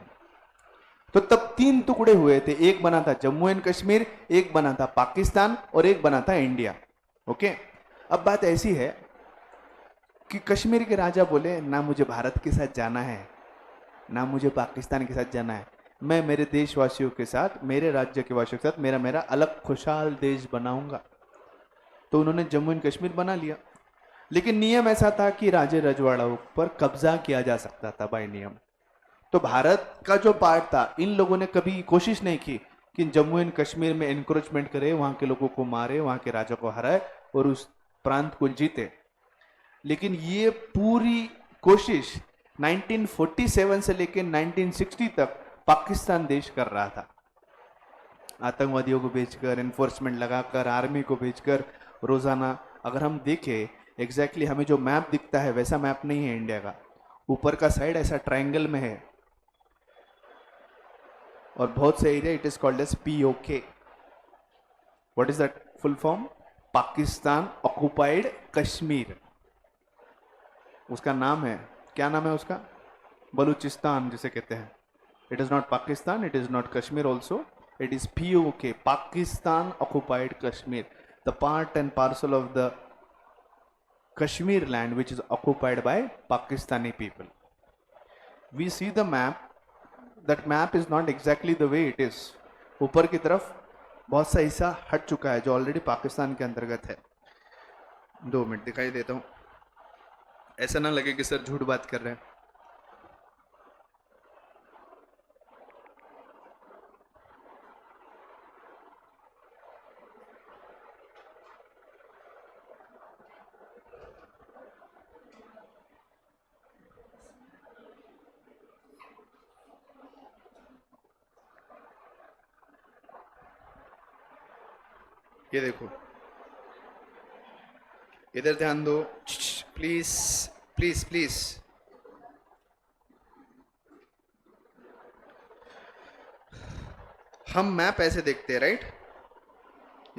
तो तब 3 टुकड़े हुए थे, एक बना था जम्मू एंड कश्मीर, एक बना था पाकिस्तान और एक बना था इंडिया। ओके, अब बात ऐसी है कि कश्मीर के राजा बोले ना मुझे भारत के साथ जाना है, ना मुझे पाकिस्तान के साथ जाना है, मैं मेरे देशवासियों के साथ, मेरे राज्य के वासियों के साथ मेरा मेरा अलग खुशहाल देश बनाऊंगा। तो उन्होंने जम्मू एंड कश्मीर बना लिया। लेकिन नियम ऐसा था कि राजे रजवाड़ों पर कब्जा किया जा सकता था बाय नियम। तो भारत का जो पार्ट था, इन लोगों ने कभी कोशिश नहीं की कि जम्मू एंड कश्मीर में एनक्रोचमेंट करे, वहां के लोगों को मारे, वहां के राजा को हराए और उस प्रांत को जीते। लेकिन ये पूरी कोशिश 1947 से लेकर 1960 तक पाकिस्तान देश कर रहा था। आतंकवादियों को भेजकर, एनफोर्समेंट लगाकर, आर्मी को भेजकर रोजाना। अगर हम देखें एग्जैक्टली हमें जो मैप दिखता है वैसा मैप नहीं है इंडिया का। ऊपर का साइड ऐसा ट्रायंगल में है, और बहुत से area it is called as POK. What is that full form? Pakistan occupied Kashmir. उसका नाम है, क्या नाम है उसका? बलूचिस्तान जिसे कहते हैं. It is not Pakistan, it is not Kashmir also, it is POK, Pakistan occupied Kashmir, the part and parcel of the Kashmir land which is occupied by Pakistani people. We see the map, that map is not exactly the way it is. ऊपर की तरफ बहुत सा हिस्सा हट चुका है जो ऑलरेडी पाकिस्तान के अंतर्गत है. 2 मिनट दिखाई देता हूँ, ऐसा ना लगे कि सर झूठ बात कर रहे हैं. ये देखो, इधर ध्यान दो प्लीज प्लीज प्लीज. हम मैप ऐसे देखते हैं, राइट?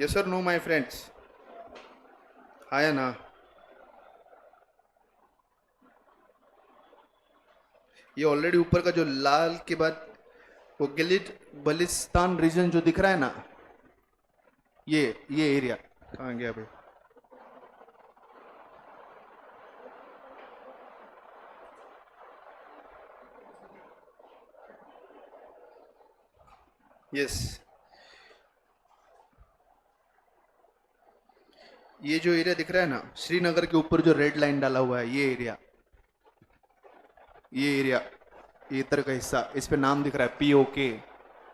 यस और नो माय फ्रेंड्स? आया ना? ये ऑलरेडी ऊपर का जो लाल के बाद वो गिलिट बलिस्तान रीजन जो दिख रहा है ना, ये एरिया कहाँ गया भाई? यस, ये जो एरिया दिख रहा है ना, श्रीनगर के ऊपर जो रेड लाइन डाला हुआ है, ये एरिया, ये इधर का हिस्सा, इस पे नाम दिख रहा है POK.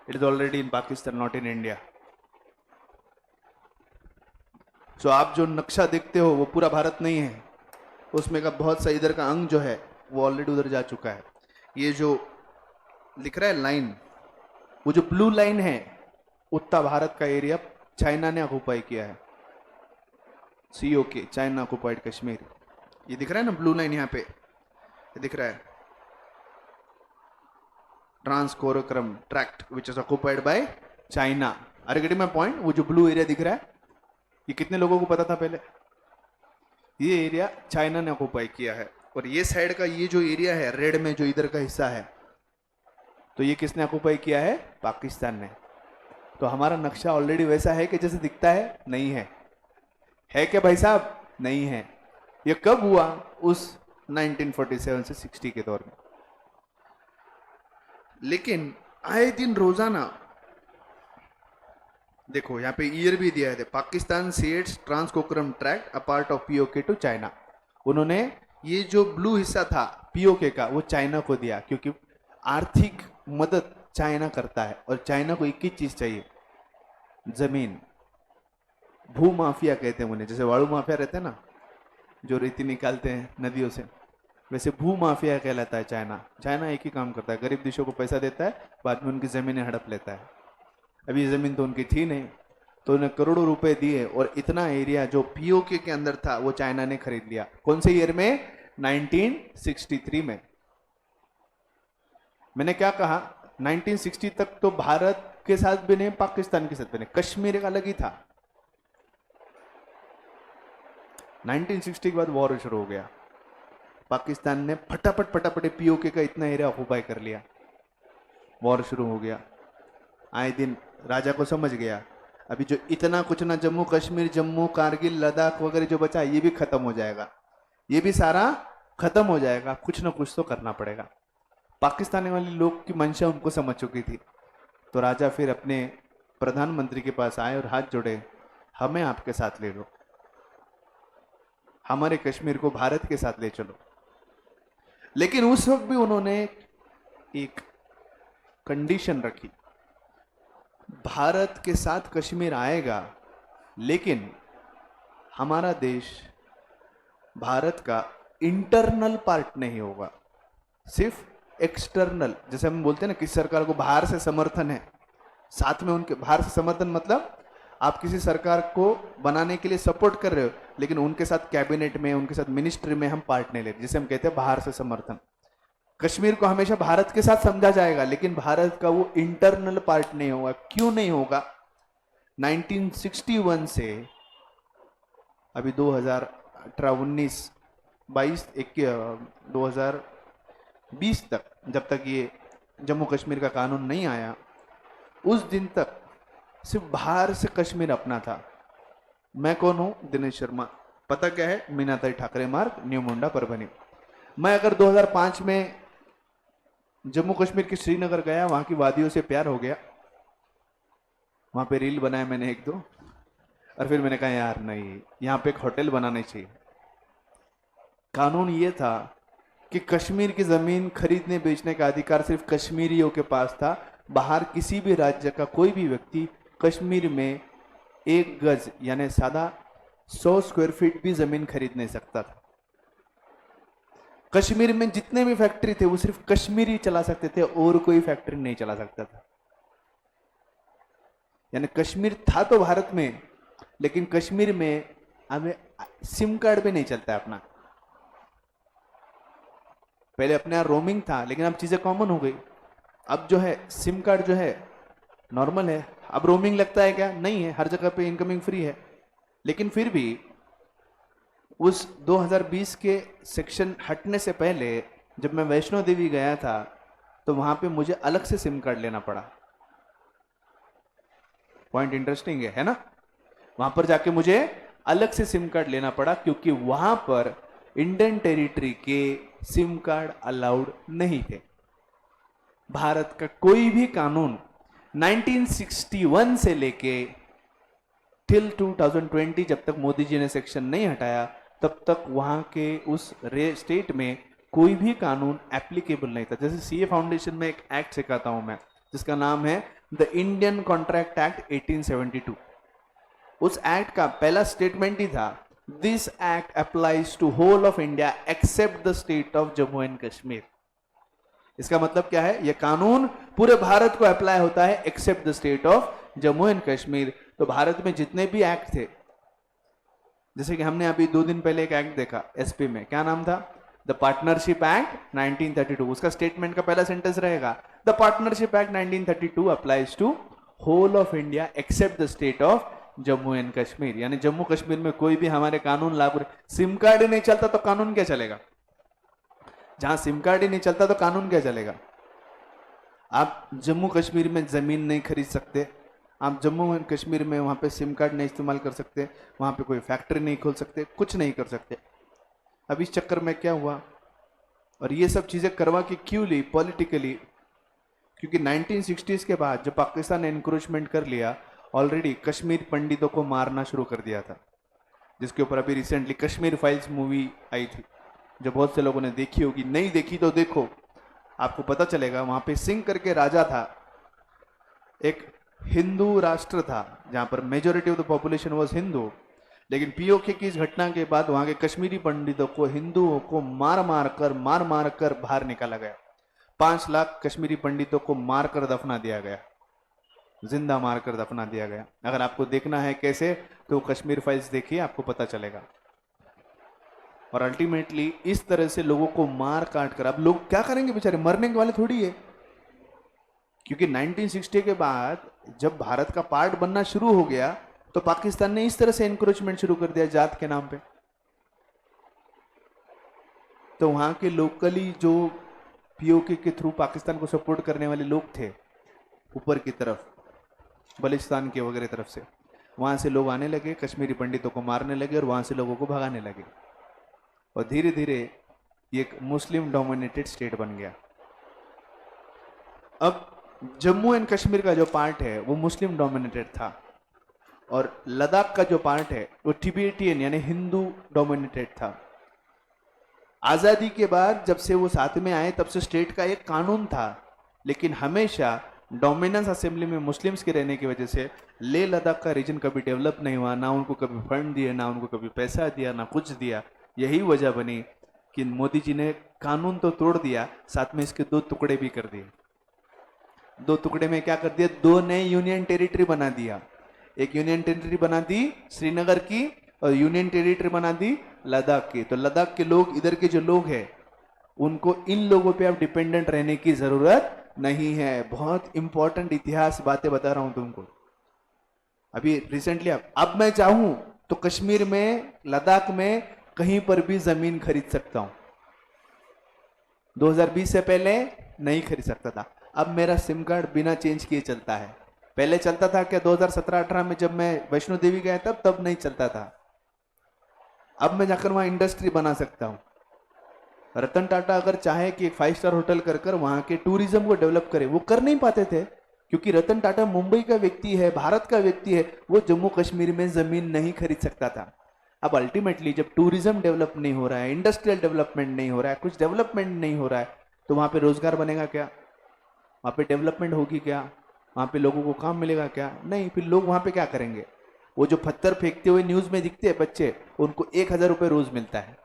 It is already in Pakistan, not in India. So आप जो नक्शा देखते हो वो पूरा भारत नहीं है, उसमें का बहुत सा इधर का अंग जो है वो ऑलरेडी उधर जा चुका है. ये जो लिख रहा है लाइन, वो जो ब्लू लाइन है, उत्तर भारत का एरिया चाइना ने ऑक्युपाई किया है. COK, China occupied Kashmir. ये दिख रहा है ना ब्लू लाइन, यहाँ पे ये दिख रहा है ट्रांस-काराकोरम tract which is occupied by China. Are you getting my point? वो जो ब्लू एरिया दिख रहा है, ये कितने लोगों को पता था पहले? ये एरिया चाइना ने ऑक्युपाई किया है. और ये साइड का ये जो एरिया है रेड में, जो इधर का हिस्सा है, तो ये किसने ऑक्युपाई किया है? पाकिस्तान ने. तो हमारा नक्शा ऑलरेडी वैसा है कि जैसे दिखता है? नहीं है. है क्या भाई साहब? नहीं है. ये कब हुआ? उस 1947 से 60 के दौर में. लेकिन आए दिन रोजाना देखो, यहाँ पे ईयर भी दिया है, Pakistan sets ट्रांस-काराकोरम tract a part of POK to China. उन्होंने ये जो ब्लू हिस्सा था POK का, वो चाइना को दिया, क्योंकि आर्थिक मदद चाइना करता है और चाइना को एक ही चीज चाहिए, जमीन. भू माफिया कहते हैं उन्हें, जैसे वाळू माफिया रहते हैं ना, जो रेती निकालते हैं नदियों से, वैसे भू माफिया कहलाता है चाइना. चाइना एक ही काम करता है, गरीब देशों को पैसा देता है, बाद में उनकी जमीनें हड़प लेता है. अभी ये जमीन तो उनकी थी नहीं, तो उन्हें करोड़ों रुपए दिए और इतना एरिया जो POK के अंदर था वो चाइना ने खरीद लिया. कौन से ईयर में? 1963 में. मैंने क्या कहा? 1960 तक तो भारत के साथ भी नहीं, पाकिस्तान के साथ भी नहीं, कश्मीर का अलग ही था. 1960 के बाद वॉर शुरू हो गया. पाकिस्तान ने फटाफट POK का इतना एरिया ऑक्युपाई कर लिया, वॉर शुरू हो गया. आए दिन राजा को समझ गया अभी जो इतना कुछ ना, जम्मू कश्मीर, जम्मू, कारगिल, लद्दाख वगैरह जो बचा, ये भी खत्म हो जाएगा, ये भी सारा खत्म हो जाएगा, कुछ ना कुछ तो करना पड़ेगा. पाकिस्तानी वाले लोग की मंशा उनको समझ चुकी थी. तो राजा फिर अपने प्रधानमंत्री के पास आए और हाथ जोड़े, हमें आपके साथ ले लो, हमारे कश्मीर को भारत के साथ ले चलो. लेकिन उस वक्त भी उन्होंने एक कंडीशन रखी, भारत के साथ कश्मीर आएगा, लेकिन हमारा देश भारत का इंटरनल पार्ट नहीं होगा, सिर्फ एक्सटर्नल. जैसे हम बोलते हैं ना, किसी सरकार को बाहर से समर्थन है, साथ में उनके बाहर से समर्थन मतलब आप किसी सरकार को बनाने के लिए सपोर्ट कर रहे हो, लेकिन उनके साथ कैबिनेट में, उनके साथ मिनिस्ट्री में हम पार्ट नहीं लेते, जिसे हम कहते हैं बाहर से समर्थन. कश्मीर को हमेशा भारत के साथ समझा जाएगा, लेकिन भारत का वो इंटरनल पार्ट नहीं होगा। क्यों नहीं होगा? 1961 से अभी 2018, 19, 22, 2020 तक, जब तक ये जम्मू कश्मीर का कानून नहीं आया, उस दिन तक सिर्फ बाहर से कश्मीर अपना था। मैं कौन हूं? दिनेश शर्मा। पता क्या है? मीनाताई ठाकरे मार्ग, न्यू मुंडा, परभनी। मैं अगर 2005 में जम्मू कश्मीर के श्रीनगर गया, वहां की वादियों से प्यार हो गया, वहां पे रील बनाया मैंने 1-2, और फिर मैंने कहा यार नहीं, यहां पे एक होटल बनाने चाहिए। कानून ये था कि कश्मीर की जमीन खरीदने बेचने का अधिकार सिर्फ कश्मीरियों के पास था। बाहर किसी भी राज्य का कोई भी व्यक्ति कश्मीर में 1 गज यानी सादा 100 स्क्वायर फीट भी जमीन खरीद नहीं सकता था। कश्मीर में जितने भी फैक्ट्री थे वो सिर्फ कश्मीरी चला सकते थे, और कोई फैक्ट्री नहीं चला सकता था। यानी कश्मीर था तो भारत में, लेकिन कश्मीर में हमें सिम कार्ड भी नहीं चलता है अपना। पहले अपने यहाँ रोमिंग था, लेकिन अब चीजें कॉमन हो गई। अब जो है सिम कार्ड जो है नॉर्मल है। अब रोमिंग लगता है क्या? नहीं है, हर जगह पे इनकमिंग फ्री है। लेकिन फिर भी उस 2020 के सेक्शन हटने से पहले जब मैं वैष्णो देवी गया था, तो वहां पे मुझे अलग से सिम कार्ड लेना पड़ा। पॉइंट इंटरेस्टिंग है ना? वहां पर जाके मुझे अलग से सिम कार्ड लेना पड़ा, क्योंकि वहां पर इंडियन टेरिटरी के सिम कार्ड अलाउड नहीं थे। भारत का कोई भी कानून 1961 से लेके टिल 2020, जब तक मोदी जी ने सेक्शन नहीं हटाया, तब तक वहां के उस स्टेट में कोई भी कानून एप्लीकेबल नहीं था। जैसे सीए फाउंडेशन में एक एक्ट सिखाता हूं मैं, जिसका नाम है द इंडियन कॉन्ट्रैक्ट एक्ट 1872। उस एक्ट का पहला स्टेटमेंट ही था, this act applies to whole of India except the state of Jammu and Kashmir. इसका मतलब क्या है? यह कानून पूरे भारत को अप्लाई होता है except the state of Jammu and Kashmir. तो भारत में जितने भी एक्ट थे, जैसे कि हमने अभी 2 दिन पहले एक एक्ट देखा एसपी में, क्या नाम था? The partnership act 1932। उसका स्टेटमेंट का पहला सेंटेंस रहेगा, the partnership act 1932 applies to whole of India except the state of Jammu and Kashmir. यानी जम्मू कश्मीर में कोई भी हमारे कानून लागू। सिम कार्ड ही नहीं चलता तो कानून क्या चलेगा? जहां सिम कार्ड ही नहीं चलता तो कानून क्या चलेगा? आप जम्मू कश्मीर में जमीन नहीं खरीद सकते, आप जम्मू एंड कश्मीर में वहां पे सिम कार्ड नहीं इस्तेमाल कर सकते, वहां पे कोई फैक्ट्री नहीं खोल सकते, कुछ नहीं कर सकते। अब इस चक्कर में क्या हुआ, और ये सब चीजें करवा के क्यों ली? पॉलिटिकली। क्योंकि 1960s के बाद जब पाकिस्तान ने इंक्रोचमेंट कर लिया, ऑलरेडी कश्मीर पंडितों को मारना शुरू कर दिया था, जिसके ऊपर अभी रिसेंटली कश्मीर फाइल्स मूवी आई थी, जो बहुत से लोगों ने देखी होगी। नहीं देखी तो देखो, आपको पता चलेगा। वहां पे सिंह करके राजा था, एक हिंदू राष्ट्र था जहां पर majority of the population was Hindu, लेकिन पीओके की इस घटना के बाद वहां के कश्मीरी पंडितों को, हिंदुओं को मार मार कर बाहर निकाला गया। 5 लाख कश्मीरी पंडितों को मारकर दफना दिया गया, जिंदा मारकर दफना दिया गया। अगर आपको देखना है कैसे, तो कश्मीर फाइल्स देखिए, आपको पता चलेगा। और अल्टीमेटली इस तरह से लोगों को मार काट कर, अब लोग क्या करेंगे बेचारे? मरने के वाले थोड़ी है। क्योंकि 1960 के बाद जब भारत का पार्ट बनना शुरू हो गया, तो पाकिस्तान ने इस तरह से एनक्रोचमेंट शुरू कर दिया जात के नाम पे। तो वहां के लोकली जो पीओके के थ्रू पाकिस्तान को सपोर्ट करने वाले लोग थे, ऊपर की तरफ बलिस्तान के वगैरह तरफ से, वहां से लोग आने लगे, कश्मीरी पंडितों को मारने लगे और वहां से लोगों को भगाने लगे। और धीरे धीरे ये एक मुस्लिम डोमिनेटेड स्टेट बन गया। अब जम्मू एंड कश्मीर का जो पार्ट है वो मुस्लिम डोमिनेटेड था, और लद्दाख का जो पार्ट है वो टिबेटियन यानी हिंदू डोमिनेटेड था। आजादी के बाद जब से वो साथ में आए, तब से स्टेट का एक कानून था, लेकिन हमेशा डोमिनेंस असेंबली में मुस्लिम्स के रहने की वजह से लेह लद्दाख का रीजन कभी डेवलप नहीं हुआ। ना उनको कभी फंड दिया, ना उनको कभी पैसा दिया, ना कुछ दिया। यही वजह बनी कि मोदी जी ने कानून तो तोड़ दिया, साथ में इसके 2 टुकड़े भी कर दिए। 2 टुकड़े में क्या कर दिया? 2 नए यूनियन टेरिटरी बना दिया। एक यूनियन टेरिटरी बना दी श्रीनगर की, और यूनियन टेरिटरी बना दी लद्दाख की। तो लद्दाख के लोग, इधर के जो लोग हैं, उनको इन लोगों पे अब डिपेंडेंट रहने की जरूरत नहीं है। बहुत इंपॉर्टेंट इतिहास बातें बता रहा हूं तुमको। अभी रिसेंटली अब मैं चाहूं तो कश्मीर में, लद्दाख में कहीं पर भी जमीन खरीद सकता हूं। 2020 से पहले नहीं खरीद सकता था। अब मेरा सिम कार्ड बिना चेंज किए चलता है। पहले चलता था क्या 2017-18 में जब मैं वैष्णो देवी गया तब नहीं चलता था। अब मैं जाकर वहां इंडस्ट्री बना सकता हूं। रतन टाटा अगर चाहे कि एक 5 स्टार होटल कर वहां के टूरिज्म को डेवलप करे, वो कर नहीं पाते थे, क्योंकि रतन टाटा मुंबई का व्यक्ति है, भारत का व्यक्ति है, वो जम्मू कश्मीर में जमीन नहीं खरीद सकता था। अब अल्टीमेटली जब टूरिज्म डेवलप नहीं हो रहा है, इंडस्ट्रियल डेवलपमेंट नहीं हो रहा है, कुछ डेवलपमेंट नहीं हो रहा है, तो वहां पे रोजगार बनेगा क्या? वहां पे डेवलपमेंट होगी क्या? वहां पे लोगों को काम मिलेगा क्या? नहीं। फिर लोग वहां पे क्या करेंगे? वो जो पत्थर फेंकते हुए न्यूज में दिखते हैं बच्चे, उनको 1000 रुपये रोज मिलता है,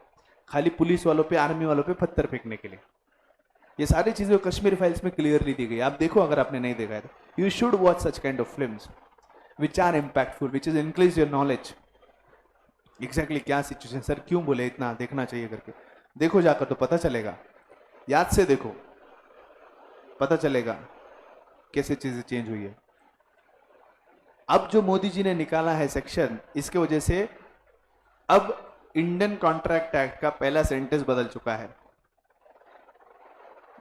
खाली पुलिस वालों पे, आर्मी वालों पे पत्थर फेंकने के लिए। ये सारी चीजें कश्मीर फाइल्स में क्लियरली दी गई। आप देखो, अगर आपने नहीं देखा है तो you should watch such kind of films which are impactful, which is increase your knowledge. Exactly क्या सिचुएशन, सर क्यों बोले इतना देखना चाहिए करके, देखो जाकर तो पता चलेगा। याद से देखो, पता चलेगा कैसे चीजें चेंज हुई है। अब जो मोदी जी ने निकाला है सेक्शन, इसके वजह से अब इंडियन कॉन्ट्रैक्ट एक्ट का पहला सेंटेंस बदल चुका है।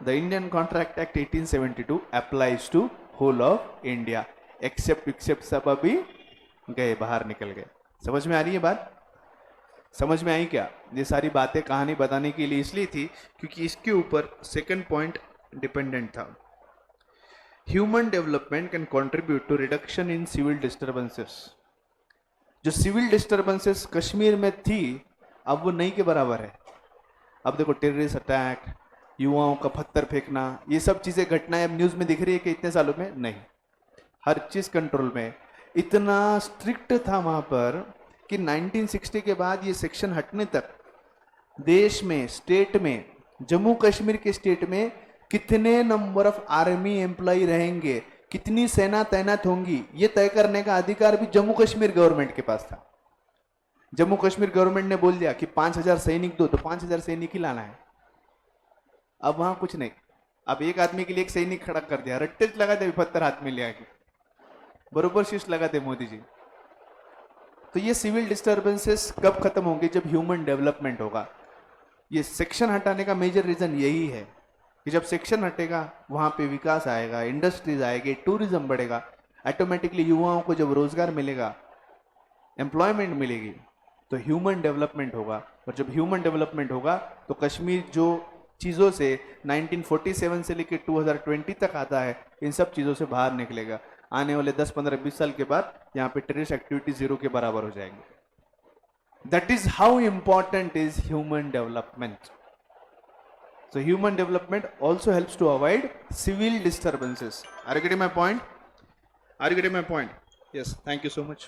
The Indian contract act 1872 applies to whole of India, except सब अभी गए, बाहर निकल गए। समझ में आ रही है बात? समझ में आई क्या? ये सारी बातें कहानी बताने के लिए इसलिए थी क्योंकि इसके ऊपर सेकंड पॉइंट डिपेंडेंट था। Human development can contribute to reduction in civil disturbances. जो सिविल डिस्टर्बेंसेस कश्मीर में थी, अब वो नहीं के बराबर है। अब देखो, टेररिस्ट अटैक, युवाओं का पत्थर फेंकना, ये सब चीजें, घटनाएं अब न्यूज में दिख रही है कि इतने सालों में नहीं। हर चीज कंट्रोल में। इतना स्ट्रिक्ट था वहां पर कि 1960 के बाद ये सेक्शन हटने तक देश में, स्टेट में, जम्मू कश्मीर के स्टेट में कितने नंबर ऑफ आर्मी एम्प्लॉय रहेंगे, कितनी सेना तैनात होंगी, ये तय करने का अधिकार भी जम्मू कश्मीर गवर्नमेंट के पास था। जम्मू कश्मीर गवर्नमेंट ने बोल दिया कि 5000 सैनिक दो, तो 5000 सैनिक ही लाना है। अब वहां कुछ नहीं। अब एक आदमी के लिए एक सैनिक खड़ा कर दिया, रट्टे लगा दे, पत्थर हाथ में ले आके बरोबर शीश लगाते मोदी जी। तो ये सिविल डिस्टर्बेंसेस कब खत्म होंगे? जब ह्यूमन डेवलपमेंट होगा। ये सेक्शन हटाने का मेजर रीजन यही है कि जब सेक्शन हटेगा वहां पे विकास आएगा, इंडस्ट्रीज आएगी, टूरिज्म बढ़ेगा, ऑटोमेटिकली युवाओं को जब रोजगार मिलेगा, एम्प्लॉयमेंट मिलेगी, तो ह्यूमन डेवलपमेंट होगा। और जब ह्यूमन डेवलपमेंट होगा तो कश्मीर जो चीज़ों से 1947 से लेकर 2020 तक आता है, इन सब चीज़ों से बाहर निकलेगा। आने वाले 10, 15, 20 साल के बाद यहाँ पे टेररिस्ट एक्टिविटी 0 के बराबर हो जाएंगे। That is how important is human development. So human development also helps to avoid civil disturbances. Are you getting my point? Are you getting my point? Yes, thank you so much.